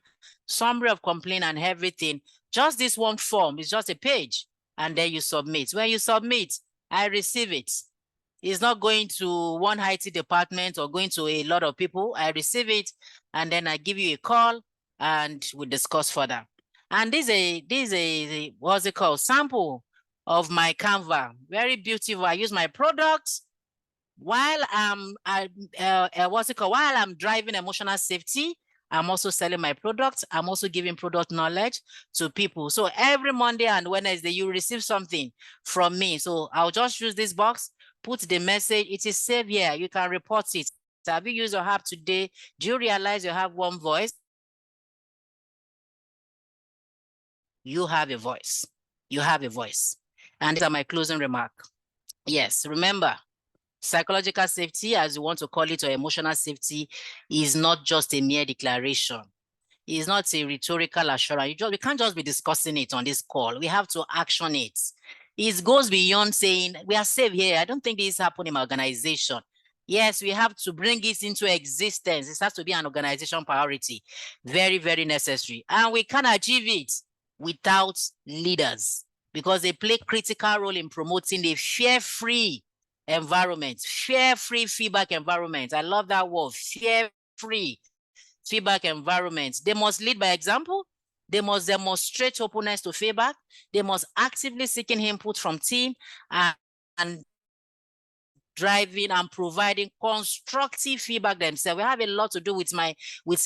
summary of complaint and everything. Just this one form is just a page and then you submit. When you submit, I receive it. It's not going to one IT department or going to a lot of people. I receive it and then I give you a call and we discuss further. And this is a what's it called? Sample of my Canva. Very beautiful. I use my products while what's it called? While I'm driving emotional safety. I'm also selling my products. I'm also giving product knowledge to people. So every Monday and Wednesday, you receive something from me. So I'll just use this box, put the message. It is saved here. You can report it. So have you used your app today? Do you realize you have one voice? You have a voice. You have a voice. And these are my closing remarks. Yes, remember, psychological safety, as you want to call it, or emotional safety, is not just a mere declaration. It's not a rhetorical assurance. We can't just be discussing it on this call. We have to action it. It goes beyond saying, we are safe here. I don't think this happens in my organization. Yes, we have to bring it into existence. It has to be an organization priority. Very, very necessary. And we can't achieve it without leaders, because they play critical role in promoting a fear-free environment, fear-free feedback environment. I love that word, fear-free feedback environment. They must lead by example. They must demonstrate openness to feedback. They must actively seeking input from team and driving and providing constructive feedback themselves. We have a lot to do with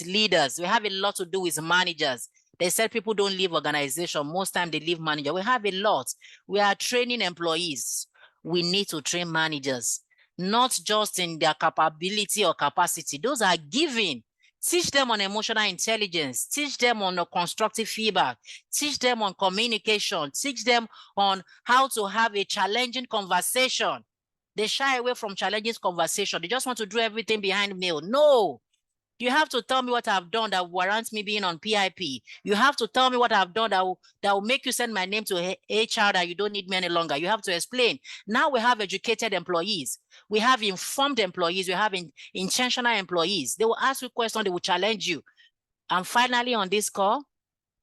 leaders. We have a lot to do with managers. They said people don't leave organization. Most time they leave manager. We have a lot. We are training employees. We need to train managers, not just in their capability or capacity. Those are given. Teach them on emotional intelligence. Teach them on constructive feedback. Teach them on communication. Teach them on how to have a challenging conversation. They shy away from challenging conversation. They just want to do everything behind mail. No. You have to tell me what I've done that warrants me being on PIP. You have to tell me what I've done that will make you send my name to HR that you don't need me any longer. You have to explain. Now we have educated employees. We have informed employees. We have intentional employees. They will ask you questions. They will challenge you. And finally on this call,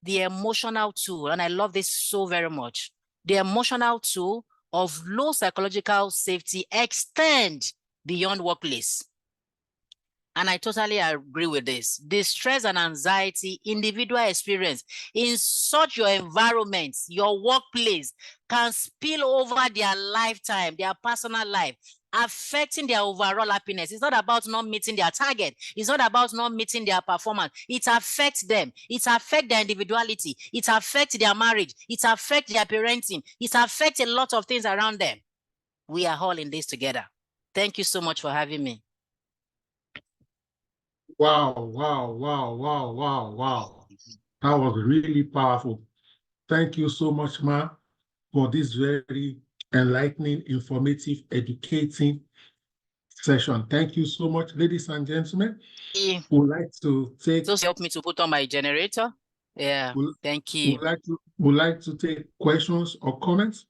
the emotional tool, and I love this so very much, the emotional tool of low psychological safety extend beyond workplace. And I totally agree with this. The stress and anxiety individual experience in such your environment, your workplace, can spill over their lifetime, their personal life, affecting their overall happiness. It's not about not meeting their target. It's not about not meeting their performance. It affects them. It affects their individuality. It affects their marriage. It affects their parenting. It affects a lot of things around them. We are all in this together. Thank you so much for having me. Wow, wow, wow, wow, wow, wow. That was really powerful. Thank you so much, Ma, for this very enlightening, informative, educating session. Thank you so much, ladies and gentlemen. Yeah. Would like to take. Just help me to put on my generator. Yeah, thank you. Would like to take questions or comments.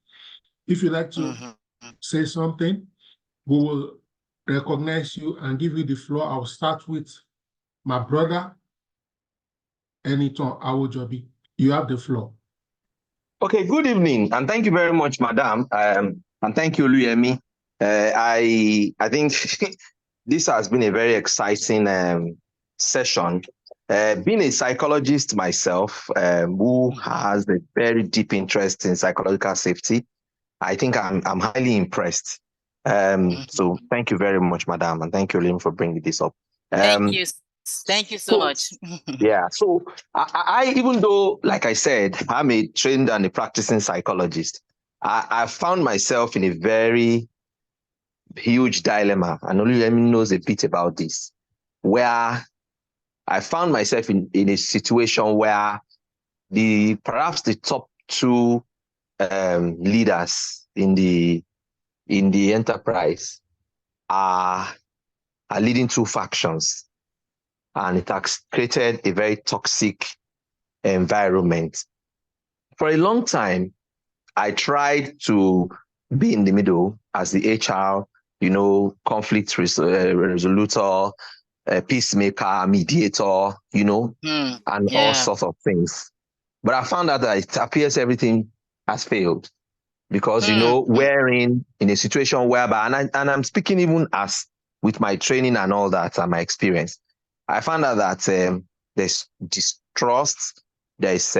If you'd like to say something, we will recognize you and give you the floor. I'll start with my brother, Eniton Awojobi. You have the floor. Okay, good evening, and thank you very much, Madam, and thank you, Luyemi. I think this has been a very exciting session. Being a psychologist myself, who has a very deep interest in psychological safety, I think I'm highly impressed. So thank you very much, Madam, and thank you, Lim, for bringing this up. Thank you. Thank you so much. Yeah, so I, even though, like I said, I'm a trained and a practicing psychologist, I found myself in a very huge dilemma, and only Emi knows a bit about this, where I found myself in a situation where perhaps the top two leaders in the enterprise are leading two factions. And it has created a very toxic environment. For a long time, I tried to be in the middle as the HR, conflict resolutor, peacemaker, mediator, and all sorts of things. But I found out that it appears everything has failed because, we're in a situation whereby, and I'm speaking even as with my training and all that and my experience, I found out that there's distrust, there's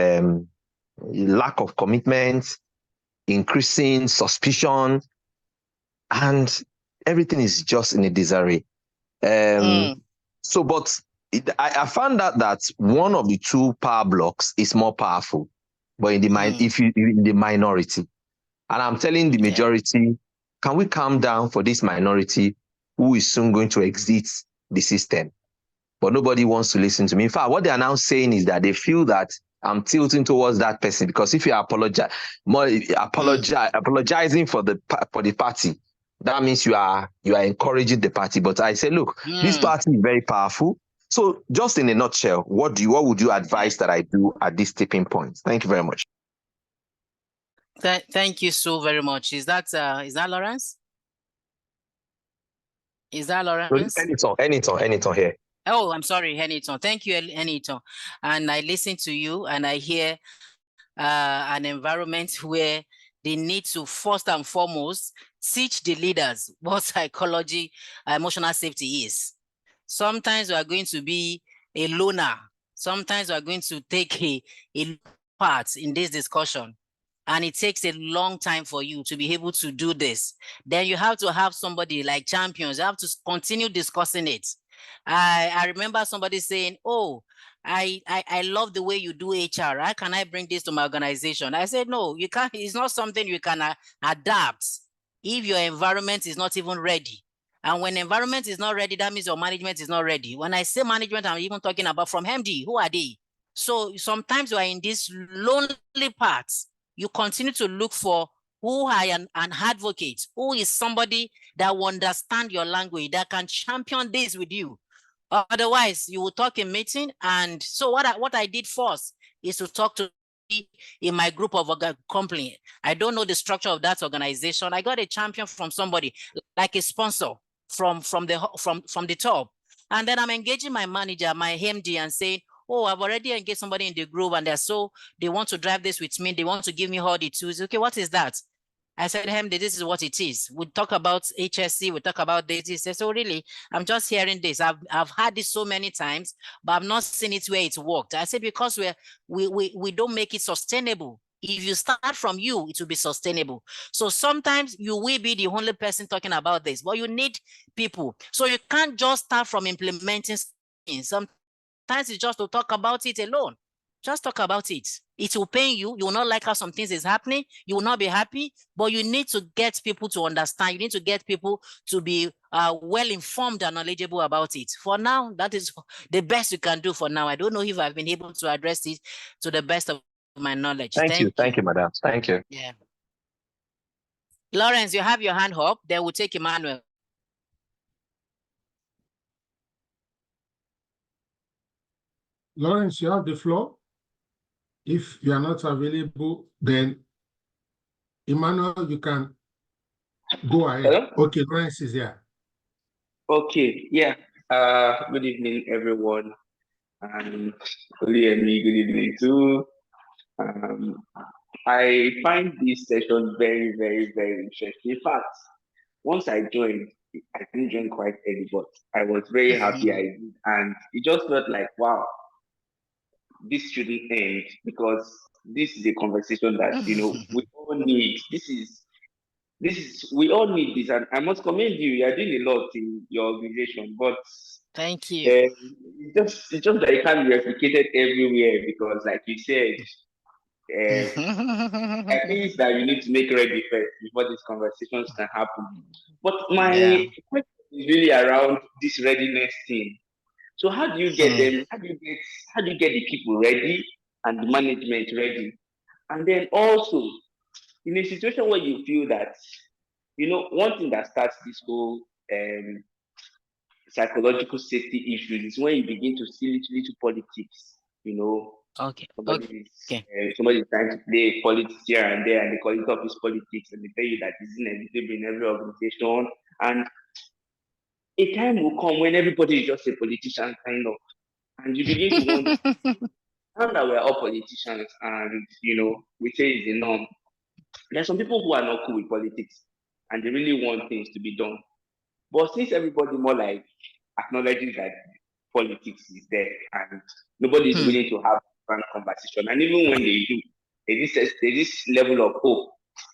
lack of commitment, increasing suspicion, and everything is just in a disarray. So, but I found out that one of the two power blocks is more powerful, but in the if you in the minority, and I'm telling the majority, can we calm down for this minority who is soon going to exit the system? But nobody wants to listen to me. In fact, what they are now saying is that they feel that I'm tilting towards that person because if you apologizing for the party, that means you are encouraging the party. But I say, look, this party is very powerful. So, just in a nutshell, what would you advise that I do at this tipping point? Thank you very much. Thank you so very much. Is that Lawrence? Is that Lawrence? Anything here. Oh, I'm sorry, Heniton. Thank you, Heniton. And I listen to you and I hear an environment where they need to first and foremost teach the leaders what psychology, emotional safety is. Sometimes we are going to be a loner. Sometimes we are going to take a part in this discussion. And it takes a long time for you to be able to do this. Then you have to have somebody like champions. You have to continue discussing it. I remember somebody saying, oh, I love the way you do HR. How can I bring this to my organization? I said, no, you can't. It's not something you can adapt if your environment is not even ready. And when environment is not ready, that means your management is not ready. When I say management, I'm even talking about from MD. Who are they? So sometimes you are in this lonely part. You continue to look for who are an advocate, who is somebody that will understand your language, that can champion this with you. Otherwise, you will talk in meeting. And so what I did first is to talk to in my group of company. I don't know the structure of that organization. I got a champion from somebody, like a sponsor from the top. And then I'm engaging my manager, my MD, and saying, oh, I've already engaged somebody in the group and they want to drive this with me. They want to give me all the tools. Okay, what is that? I said, Hemde, this is what it is. We talk about HSC, we talk about this. He said, so really, I'm just hearing this. I've had this so many times, but I've not seen it where it's worked. I said, because we don't make it sustainable. If you start from you, it will be sustainable. So sometimes you will be the only person talking about this, but you need people. So you can't just start from implementing things. Sometimes it's just to talk about it alone. Just talk about it. It will pain you. You will not like how some things is happening. You will not be happy, but you need to get people to understand. You need to get people to be well-informed and knowledgeable about it. For now, that is the best you can do for now. I don't know if I've been able to address it to the best of my knowledge. Thank you, madam. Thank you. Yeah. Lawrence, you have your hand up. Then we'll take Emmanuel. Lawrence, you have the floor. If you are not available, then Emmanuel, you can go ahead. Hello? Okay, Lawrence is here. Okay, yeah. Good evening, everyone. Oli and me, good evening too. I find this session very, very, very interesting. In fact, once I joined, I didn't join quite early, but I was very happy I did. And it just felt like, wow, this shouldn't end, because this is a conversation that, you know, we all need. We all need this. And I must commend you. You are doing a lot in your organization, but thank you. It's just that it can't be replicated everywhere, because, like you said, I think that you need to make ready first before these conversations can happen. But my question is really around this readiness thing. So how do you get them? How do you get the people ready and the management ready? And then also, in a situation where you feel that, you know, one thing that starts this whole psychological safety issues is when you begin to see little politics. You know, somebody is trying to play politics here and there, and they call it office politics, and they tell you that this is inevitable in every organization. And a time will come when everybody is just a politician, kind of, and you begin to wonder. Now that we're all politicians, and you know, we say it's the norm. There's some people who are not cool with politics, and they really want things to be done. But since everybody more like acknowledges that politics is there, and nobody is willing to have a conversation, and even when they do, there's this level of, oh,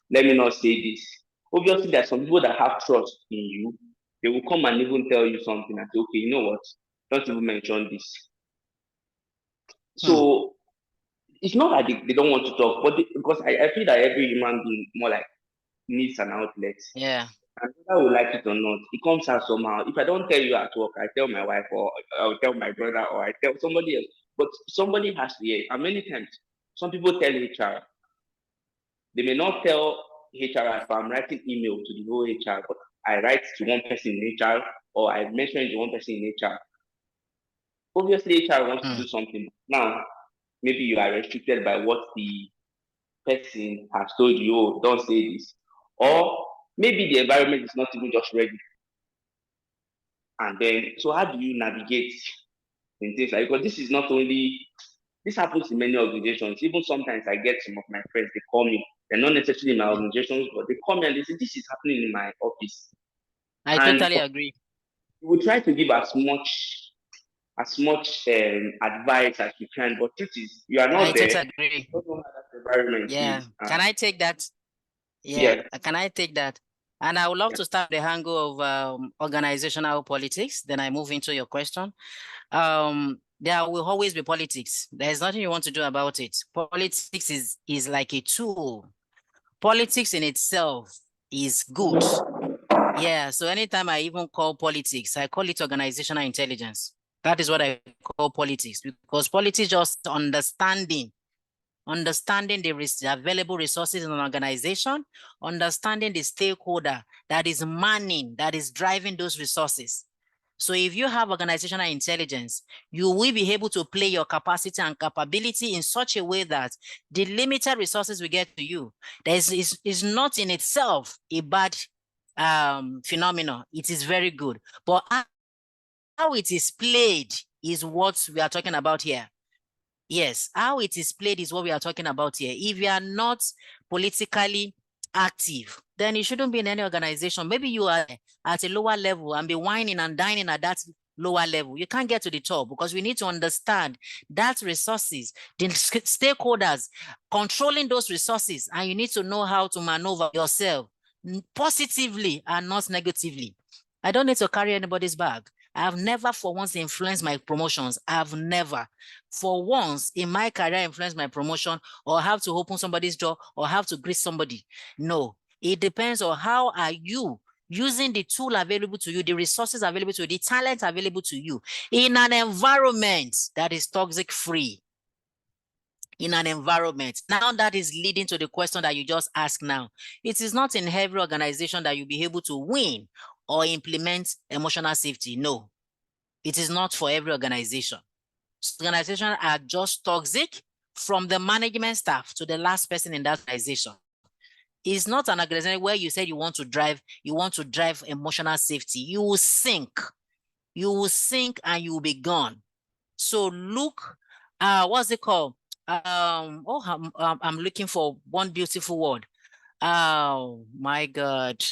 let me not say this. Obviously, there's some people that have trust in you. They will come and even tell you something and say, okay, you know what? Don't even mention this. So it's not that they don't want to talk, but because I feel that every human being more like needs an outlet. Yeah. And whether we like it or not, it comes out somehow. If I don't tell you at work, I tell my wife, or I'll tell my brother, or I tell somebody else. But somebody has to hear. And many times, some people tell HR. They may not tell HR if I'm writing email to the whole HR, but I write to one person in HR, or I mention to one person in HR. Obviously, HR wants to do something. Now, maybe you are restricted by what the person has told you, oh, don't say this. Or maybe the environment is not even just ready. And then, so how do you navigate in things like, because this is not only, this happens in many organizations. Even sometimes I get some of my friends, they call me. They're not necessarily in my organizations, but they call me and they say, this is happening in my office. I totally agree. We try to give as much advice as you can, but truth is, you are not there. I totally agree. You don't know how that environment is. Can I take that? Yeah. Can I take that? And I would love to start the angle of organizational politics. Then I move into your question. There will always be politics. There's nothing you want to do about it. Politics is like a tool. Politics in itself is good. Yeah, so anytime I even call politics, I call it organizational intelligence. That is what I call politics, because politics just understanding the available resources in an organization, understanding the stakeholder that is manning, that is driving those resources. So if you have organizational intelligence, you will be able to play your capacity and capability in such a way that the limited resources we get to you, is not in itself a bad phenomenon. It is very good. But how it is played is what we are talking about here. Yes, how it is played is what we are talking about here. If you are not politically active, then you shouldn't be in any organization. Maybe you are at a lower level and be whining and dining at that lower level. You can't get to the top because we need to understand that resources, the stakeholders controlling those resources, and you need to know how to maneuver yourself positively and not negatively. I don't need to carry anybody's bag. I have never for once influenced my promotions. I've never for once in my career influenced my promotion or have to open somebody's door or have to greet somebody. No, it depends on how are you using the tool available to you, the resources available to you, the talent available to you in an environment that is toxic free. In an environment. Now that is leading to the question that you just asked now. It is not in every organization that you'll be able to win or implement emotional safety. No, it is not for every organization. Organizations are just toxic from the management staff to the last person in that organization. It's not an organization where you said you want to drive emotional safety. You will sink. You will sink and you will be gone. So look, what's it called? I'm looking for one beautiful word. Oh my God.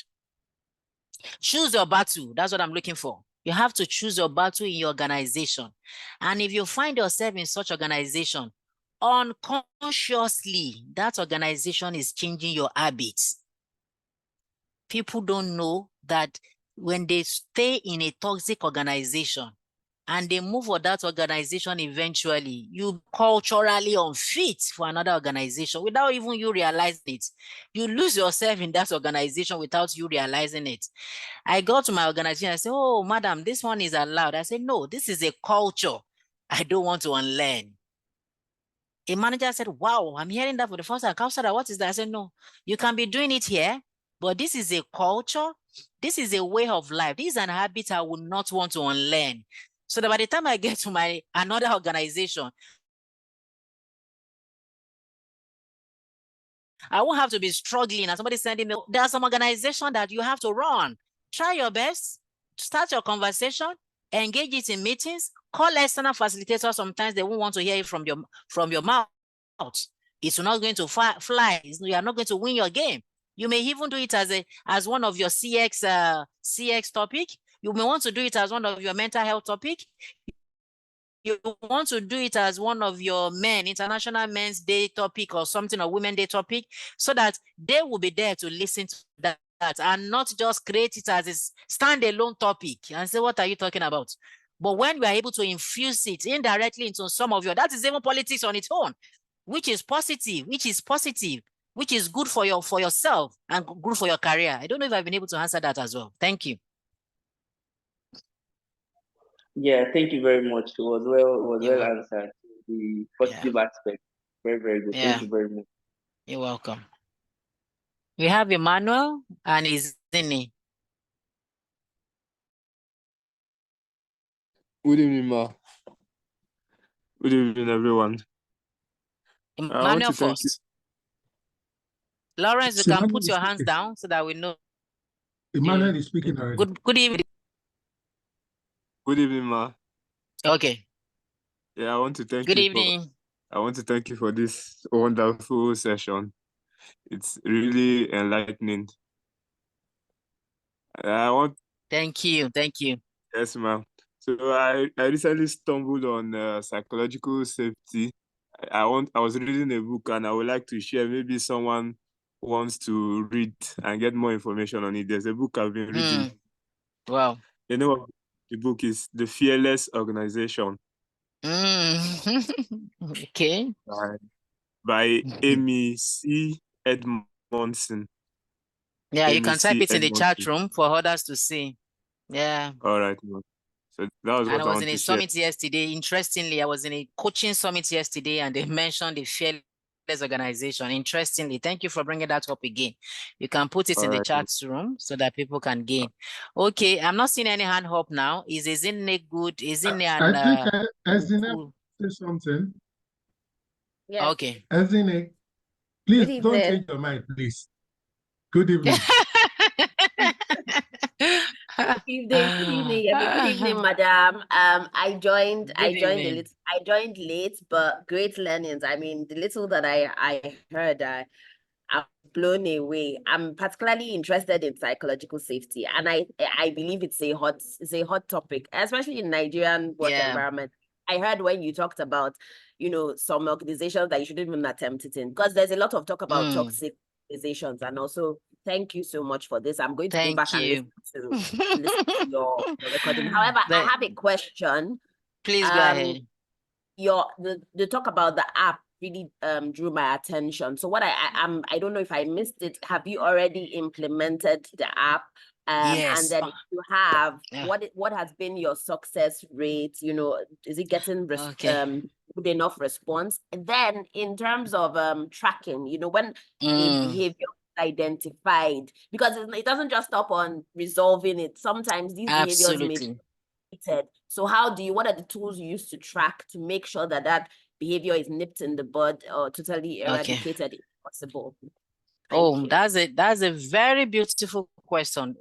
Choose your battle. That's what I'm looking for. You have to choose your battle in your organization. And if you find yourself in such organization, unconsciously, that organization is changing your habits. People don't know that when they stay in a toxic organization and they move for that organization eventually, you culturally unfit for another organization without even you realizing it. You lose yourself in that organization without you realizing it. I go to my organization, I say, oh, madam, this one is allowed. I say, no, this is a culture I don't want to unlearn. A manager said, wow, I'm hearing that for the first time. Counselor, what is that? I said, no, you can be doing it here, but this is a culture. This is a way of life. This is an habit I would not want to unlearn. So that by the time I get to another organization, I won't have to be struggling and somebody sending me. There are some organizations that you have to run. Try your best, start your conversation, engage it in meetings, call external facilitators. Sometimes they won't want to hear it from your mouth. It's not going to fly. You are not going to win your game. You may even do it as one of your CX topic. You may want to do it as one of your mental health topic. You want to do it as one of your International Men's Day topic or something, or Women's Day topic, so that they will be there to listen to that and not just create it as a standalone topic and say, what are you talking about? But when we are able to infuse it indirectly into some of that is even politics on its own, which is positive, which is good for yourself and good for your career. I don't know if I've been able to answer that as well. Thank you. Yeah, thank you very much. It was well answered. The positive aspect. Very, very good. Thank you very much. You're welcome. We have Emmanuel and Izini. Good evening, Ma. Good evening, everyone. Emmanuel first. Lawrence, you can put your hands down so that we know. Emmanuel is speaking already. Good evening. Good evening, Ma. Okay. Yeah, I want to thank Good you. evening. I want to thank you for this wonderful session. It's really enlightening. Thank you. Thank you. Yes, ma'am. So I recently stumbled on psychological safety. I was reading a book and I would like to share. Maybe someone wants to read and get more information on it. There's a book I've been reading. Wow. The name of the book is The Fearless Organization. Okay. By Amy C. Edmondson. Yeah, you can type it in the chat room for others to see. Yeah. All right. So that was what I was in a share. summit yesterday. Interestingly, I was in a coaching summit yesterday and they mentioned the Fearless Organization. Interestingly, thank you for bringing that up again. You can put it in the chat room so that people can gain. Okay, I'm not seeing any hand up now. Isn't it good? Isn't it? I think Ezine say something. Yeah. Okay. Ezine, please don't change your mind, please. Good evening. Good evening. Good evening, madam. I joined late, but great learnings. I mean, the little that I heard, I'm blown away. I'm particularly interested in psychological safety, and I believe it's a hot topic, especially in Nigerian work environment. I heard when you talked about, some organizations that you shouldn't even attempt it in, because there's a lot of talk about toxic organizations. And also, thank you so much for this. I'm going to go back and listen to your recording. However, I have a question. Please go ahead. The talk about the app really drew my attention. So what I don't know if I missed it. Have you already implemented the app? Yes. And then if you have, what has been your success rate? Is it getting good enough response? And then in terms of tracking, when a behavior identified, because it doesn't just stop on resolving it. Sometimes these behaviors may be repeated. So what are the tools you use to track to make sure that behavior is nipped in the bud or totally eradicated if possible? That's a very beautiful question.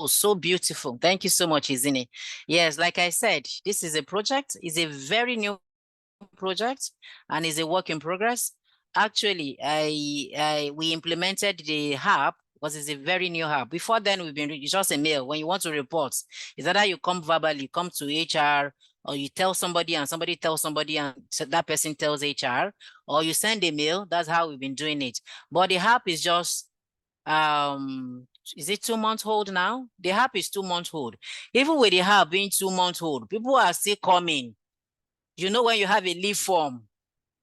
So beautiful. Thank you so much, Izini. Yes, like I said, this is a project. It's a very new project and is a work in progress. Actually, we implemented the app because it's a very new app. Before then, it's just a mail. When you want to report, it's either you come verbally, you come to HR, or you tell somebody and somebody tells somebody and that person tells HR, or you send a mail. That's how we've been doing it. But the app is just, is it 2 months old now? The app is 2 months old. Even with the app being 2 months old, people are still coming. When you have a leave form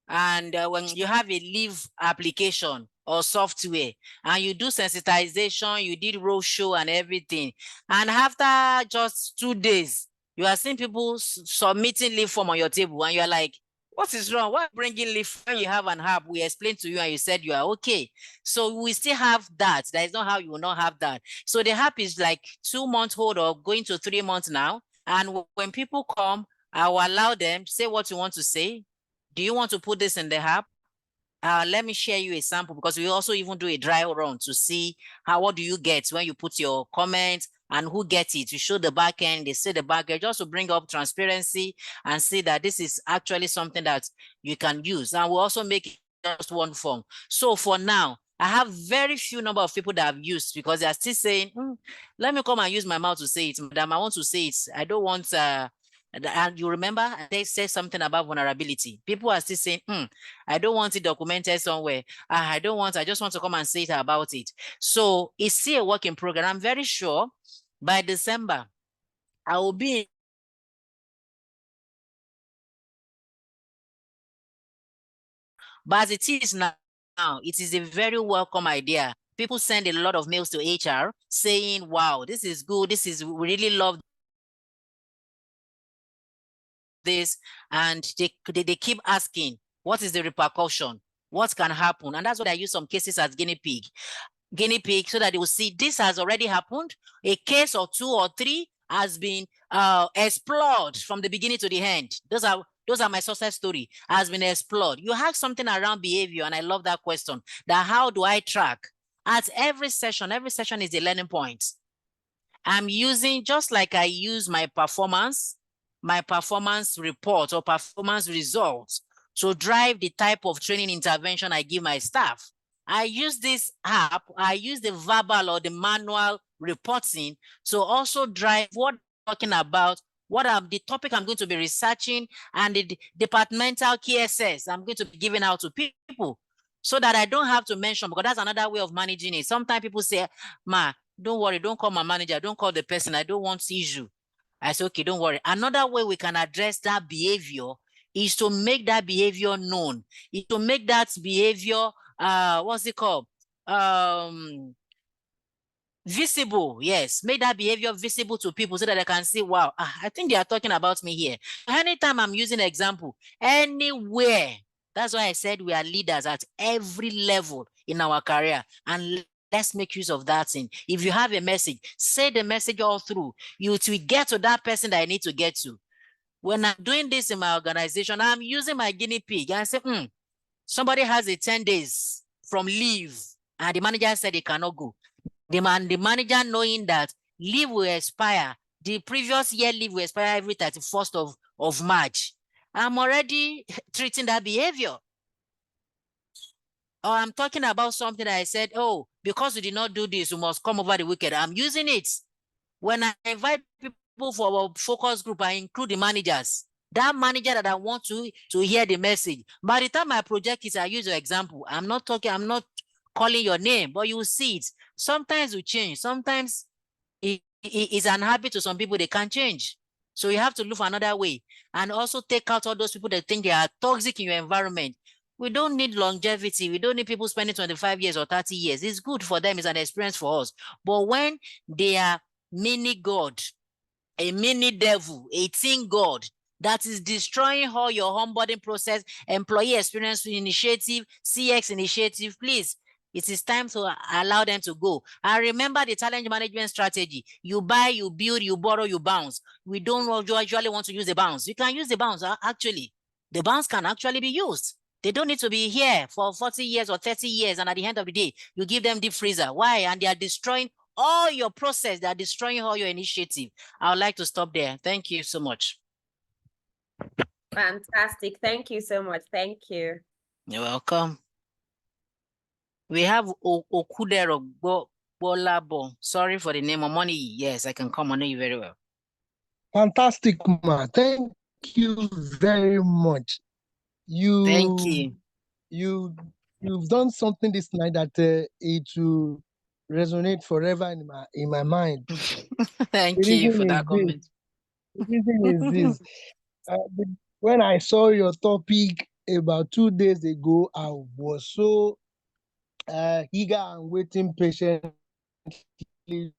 and when you have a leave application or software and you do sensitization, you did roadshow and everything. And after just 2 days, you are seeing people submitting leave form on your table and you're like, what is wrong? Why bringing leave when you have an app? We explained to you and you said you are okay. So we still have that. That is not how you will not have that. So the app is like 2 months old or going to 3 months now. And when people come, I will allow them, say what you want to say. Do you want to put this in the app? Let me share you a sample because we also even do a dry run to see what do you get when you put your comments and who gets it. You show the back end, they say the back end, just to bring up transparency and see that this is actually something that you can use. And we'll also make it just one form. So for now, I have very few number of people that have used because they are still saying, let me come and use my mouth to say it, madam. I want to say it. I don't want and you remember they said something about vulnerability. People are still saying, I don't want it documented somewhere. I just want to come and say it about it. So it's still a work in progress. I'm very sure by December, I will be but as it is now, it is a very welcome idea. People send a lot of mails to HR saying, wow, this is good. We really love this. And they keep asking, what is the repercussion? What can happen? And that's what I use some cases as guinea pig, so that they will see this has already happened. A case or 2 or 3 has been explored from the beginning to the end. Those are my success story, has been explored. You have something around behavior, and I love that question, that how do I track? At every session is a learning point. I'm using, just like I use my performance report or performance results to drive the type of training intervention I give my staff. I use this app, I use the verbal or the manual reporting to also drive what I'm talking about, what the topic I'm going to be researching, and the departmental KSS I'm going to be giving out to people, so that I don't have to mention, because that's another way of managing it. Sometimes people say, ma, don't worry, don't call my manager, don't call the person, I don't want issue. I say, okay, don't worry. Another way we can address that behavior is to make that behavior known, is to make that behavior, what's it called? Visible. Yes, make that behavior visible to people so that they can see, wow, I think they are talking about me here. Anytime I'm using an example, anywhere. That's why I said we are leaders at every level in our career, and let's make use of that thing. If you have a message, say the message all through. You will get to that person that I need to get to. When I'm doing this in my organization, I'm using my guinea pig. I say, somebody has a 10 days from leave, and the manager said they cannot go. The manager, knowing that leave will expire, the previous year leave will expire every 31st of March. I'm already treating that behavior. Or I'm talking about something that I said, oh, because you did not do this, you must come over the weekend. I'm using it. When I invite people for a focus group, I include the managers. That manager that I want to hear the message. By the time I project it, I use your example. I'm not calling your name, but you will see it. Sometimes we change. Sometimes it's an habit to some people, they can't change. So you have to look for another way. And also take out all those people that think they are toxic in your environment. We don't need longevity. We don't need people spending 25 years or 30 years. It's good for them. It's an experience for us. But when they are mini God, a mini devil, a teen God that is destroying all your onboarding process, employee experience initiative, CX initiative, please, it is time to allow them to go. And remember the talent management strategy. You buy, you build, you borrow, you bounce. We don't usually want to use the bounce. You can use the bounce, actually. The bounce can actually be used. They don't need to be here for 40 years or 30 years. And at the end of the day, you give them deep freezer. Why? And they are destroying all your process. They are destroying all your initiative. I would like to stop there. Thank you so much. Fantastic. Thank you so much. Thank you. You're welcome. We have Okudero Bolabo. Sorry for the name of money. Yes, I can come. I know you very well. Fantastic, ma. Thank you very much. Thank you. You've done something this night that it will resonate forever in my mind. Thank you for that comment. The reason is this. When I saw your topic about 2 days ago, I was so eager and waiting patiently. And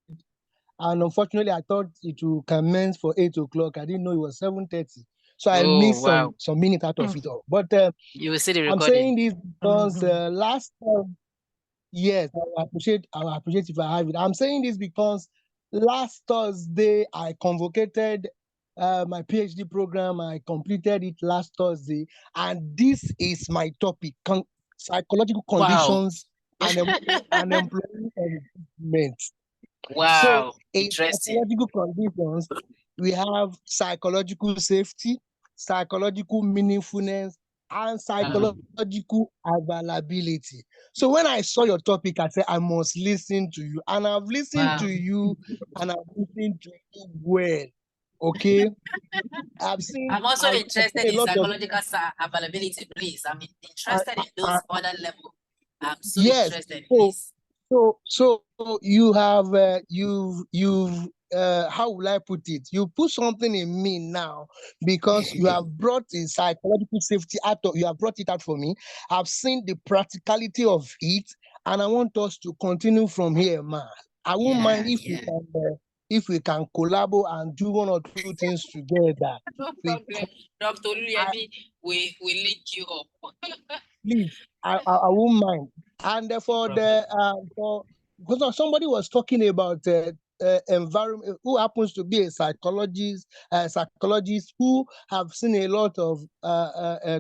unfortunately, I thought it would commence for 8 o'clock. I didn't know it was 7:30. So I missed some minutes out of it all. But you will see the recording. I'm saying this because last time, yes, I appreciate if I have it. I'm saying this because last Thursday, I convocated my PhD program. I completed it last Thursday. And this is my topic, psychological conditions and employee engagement. Wow. So in psychological conditions, we have psychological safety, psychological meaningfulness, and psychological availability. So when I saw your topic, I said, I must listen to you. And I've listened to you, and I've listened to you well. Okay? I'm also interested in psychological availability, please. I'm interested in those other levels. I'm so interested, please. So you have how will I put it? You put something in me now because you have brought in psychological safety you have brought it out for me. I've seen the practicality of it, and I want us to continue from here, man. I won't mind if we can collaborate and do 1 or 2 things together. No problem. Dr. Luyemi, we link you up. Please, I won't mind. And because somebody was talking about environment, who happens to be a psychologist who have seen a lot of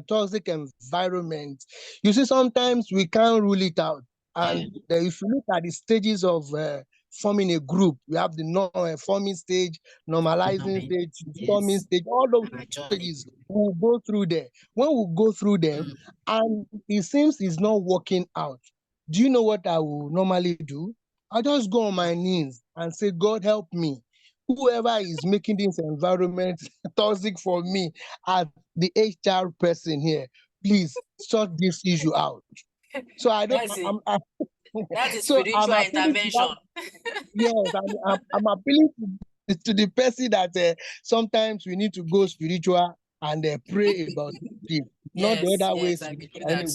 toxic environment. You see, sometimes we can't rule it out. And if you look at the stages of forming a group, we have the forming stage, normalizing stage, forming stage, all those stages. We'll go through there. When we go through them, and it seems it's not working out, do you know what I will normally do? I just go on my knees and say, God, help me. Whoever is making this environment toxic for me, as the HR person here, please sort this issue out. So I don't. That is spiritual intervention. Yes, I'm appealing to the person that sometimes we need to go spiritual and pray about it, not the other ways. Anyway,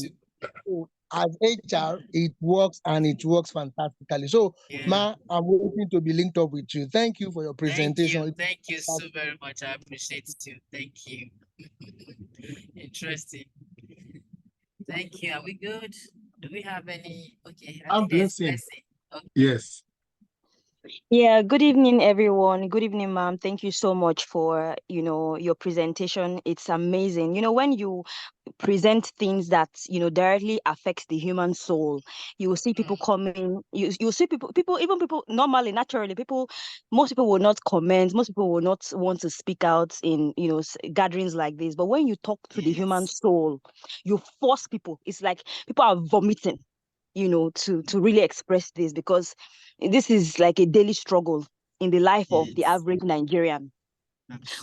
so as HR, it works, and it works fantastically. So, Ma, I'm waiting to be linked up with you. Thank you for your presentation. Thank you so very much. I appreciate it too. Thank you. Interesting. Thank you. Are we good? Do we have any? Okay. I'm blessing. Okay. Yes. Yeah, good evening, everyone. Good evening, ma'am. Thank you so much for, your presentation. It's amazing. When you present things that, directly affects the human soul, you will see people coming, you see even people normally, naturally, most people will not comment, most people will not want to speak out in, gatherings like this. But when you talk to the human soul, you force people. It's like people are vomiting, to really express this, because this is like a daily struggle in the life of the average Nigerian,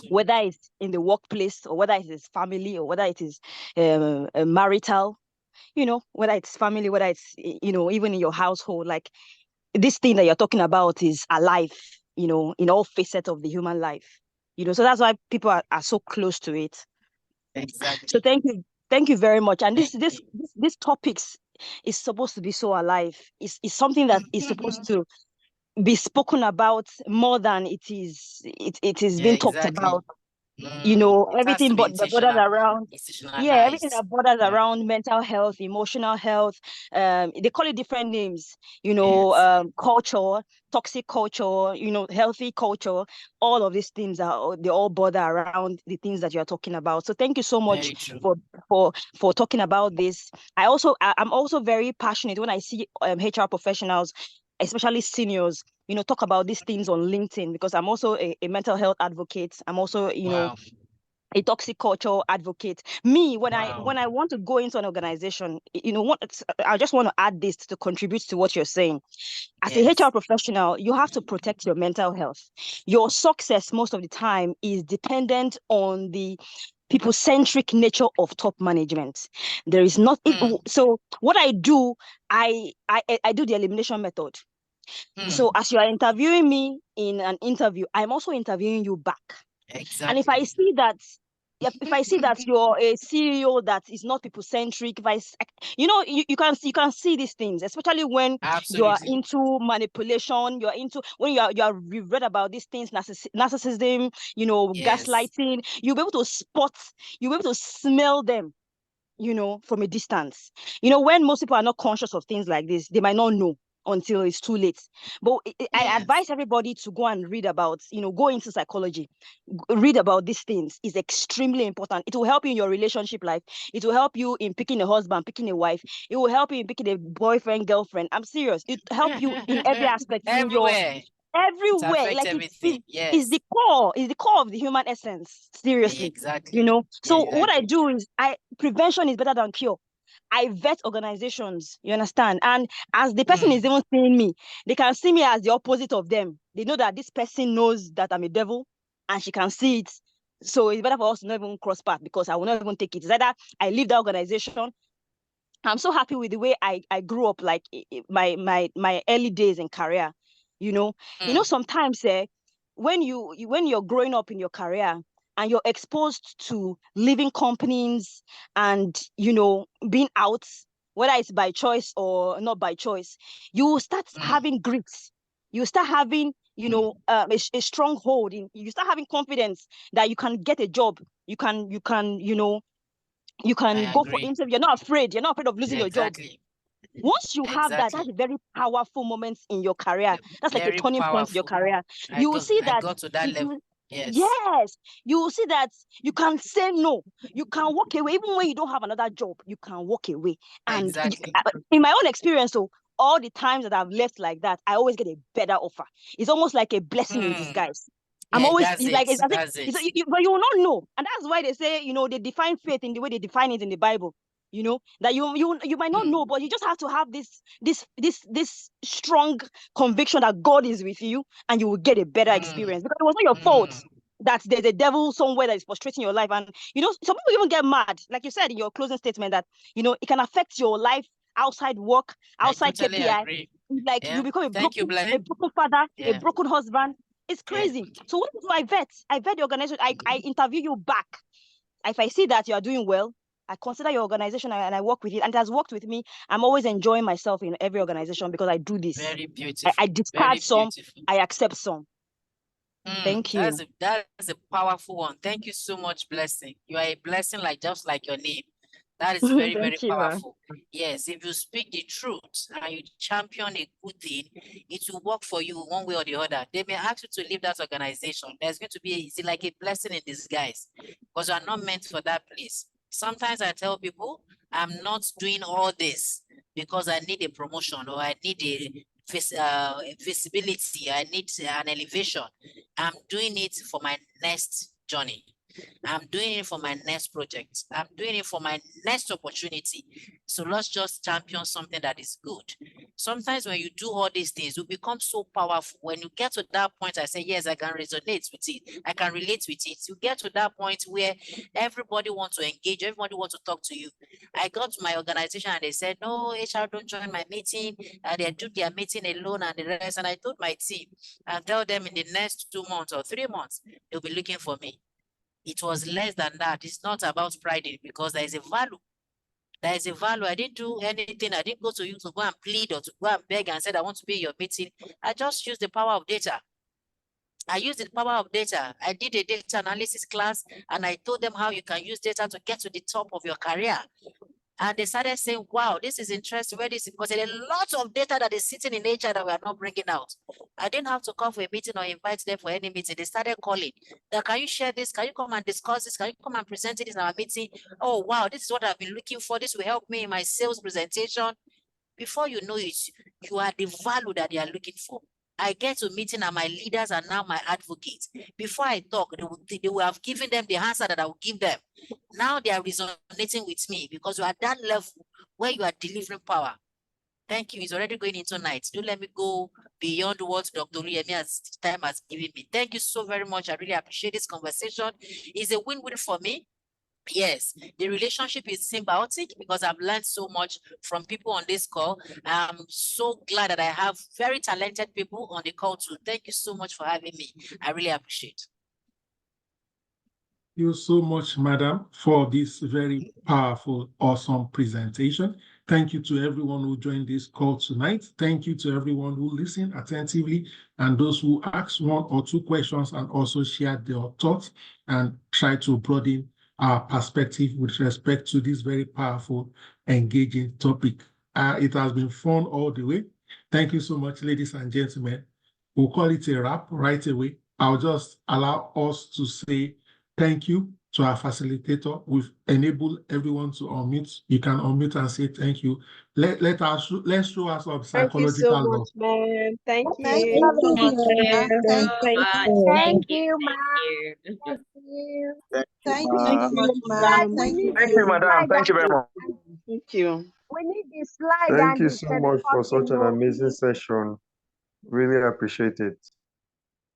whether it's in the workplace or whether it is family or whether it is marital, whether it's family, whether it's, even in your household. Like, this thing that you're talking about is alive, in all facets of the human life, so that's why people are so close to it. Exactly. So thank you very much. And this topics is supposed to be so alive. It's something that is supposed to be spoken about more than it is being talked about. Everything but the borders around, everything that borders around mental health, emotional health. They call it different names, culture, toxic culture, healthy culture. All of these things they all border around the things that you're talking about. So thank you so much for talking about this. I'm also very passionate when I see HR professionals, especially seniors, talk about these things on LinkedIn, because I'm also a mental health advocate. I'm also, a toxic culture advocate. Me, when I want to go into an organization, I just want to add this to contribute to what you're saying. As a HR professional, you have to protect your mental health. Your success most of the time is dependent on the people-centric nature of top management. There is not so what I do, I do the elimination method. So as you are interviewing me in an interview, I'm also interviewing you back. Exactly. And if I see that you're a CEO that is not people-centric, you can see these things, especially when you are into manipulation, you've read about these things, narcissism, gaslighting. You'll be able to spot, you'll be able to smell them, from a distance. When most people are not conscious of things like this, they might not know until it's too late. But I advise everybody to go and read about, go into psychology, read about these things. Is extremely important. It will help you in your relationship life. It will help you in picking a husband, picking a wife. It will help you in picking a boyfriend, girlfriend. I'm serious. It will help you in every aspect. Everywhere. Like it's the core of the human essence. Seriously. Exactly. So what I do is prevention is better than cure. I vet organizations, you understand? And as the person is even seeing me, they can see me as the opposite of them. They know that this person knows that I'm a devil and she can see it. So it's better for us to not even cross path, because I will not even take it. It's either I leave the organization. I'm so happy with the way I grew up, like my early days in career. Sometimes when you're growing up in your career and you're exposed to leaving companies and being out, whether it's by choice or not by choice, you will start having grit. You start having a strong hold in. You start having confidence that you can get a job. You can go for interview. You're not afraid of losing your job. Once you have that, that's a very powerful moment in your career. That's like a turning point in your career. You will see that. Yes, you will see that you can say no. You can walk away even when you don't have another job. You can walk away. And in my own experience, so all the times that I've left like that, I always get a better offer. It's almost like a blessing in disguise. I'm always but you will not know, and that's why they say they define faith in the way they define it in the Bible. That you might not know, but you just have to have this strong conviction that God is with you, and you will get a better experience, because it was not your fault that there's a devil somewhere that is frustrating your life. And some people even get mad, like you said in your closing statement, that it can affect your life outside work, outside KPI. Agree. Like you become a broken father, a broken husband. It's crazy. So what do I vet? I vet the organization. I interview you back. If I see that you are doing well, I consider your organization and I work with it. And it has worked with me. I'm always enjoying myself in every organization because I do this. Very beautiful. I discard some, I accept some. Thank you. That's a powerful one. Thank you so much, Blessing. You are a blessing, just like your name. That is very, very Thank you, powerful. Yes, if you speak the truth and you champion a good thing, it will work for you one way or the other. They may ask you to leave that organization. There's going to be like a blessing in disguise because you are not meant for that place. Sometimes I tell people, I'm not doing all this because I need a promotion or I need a visibility, I need an elevation. I'm doing it for my next journey. I'm doing it for my next project. I'm doing it for my next opportunity. So let's just champion something that is good. Sometimes when you do all these things, you become so powerful. When you get to that point, I say, yes, I can resonate with it. I can relate with it. You get to that point where everybody wants to engage, everybody wants to talk to you. I got to my organization and they said, no, HR don't join my meeting. They do their meeting alone and the rest. And I told my team and tell them in the next 2 months or 3 months, they'll be looking for me. It was less than that. It's not about pride because there is a value. There is a value. I didn't do anything. I didn't go to you to go and plead or to go and beg and said, I want to be in your meeting. I just used the power of data. I used the power of data. I did a data analysis class and I told them how you can use data to get to the top of your career. And they started saying, wow, this is interesting. Where this is, because there are lots of data that is sitting in nature that we are not bringing out. I didn't have to come for a meeting or invite them for any meeting. They started calling. That, can you share this? Can you come and discuss this? Can you come and present it in our meeting? Oh, wow, this is what I've been looking for. This will help me in my sales presentation. Before you know it, you are the value that they are looking for. I get to meeting and my leaders are now my advocates. Before I talk, they will have given them the answer that I will give them. Now they are resonating with me because you are at that level where you are delivering power. Thank you. It's already going into night. Don't let me go beyond what Dr. Uyemi's time has given me. Thank you so very much. I really appreciate this conversation. It's a win-win for me. Yes, the relationship is symbiotic because I've learned so much from people on this call. I'm so glad that I have very talented people on the call too. Thank you so much for having me. I really appreciate. Thank you so much, madam, for this very powerful, awesome presentation. Thank you to everyone who joined this call tonight. Thank you to everyone who listened attentively and those who asked 1 or 2 questions and also shared their thoughts and tried to broaden our perspective with respect to this very powerful, engaging topic. It has been fun all the way. Thank you so much, ladies and gentlemen. We'll call it a wrap right away. I'll just allow us to say thank you to our facilitator. We've enabled everyone to unmute. You can unmute and say thank you. Let's show us some psychological love. Man. Thank you. Thank you so much, man. Thank you. Thank you, ma'am. Thank you. Thank you so much, ma'am. Thank you. Thank you, madam. Thank you very much. Thank you. We need the slide. Thank and you the so much for such an amazing session. Really appreciate it.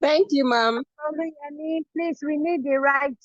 Thank you, ma'am. Please, we need the right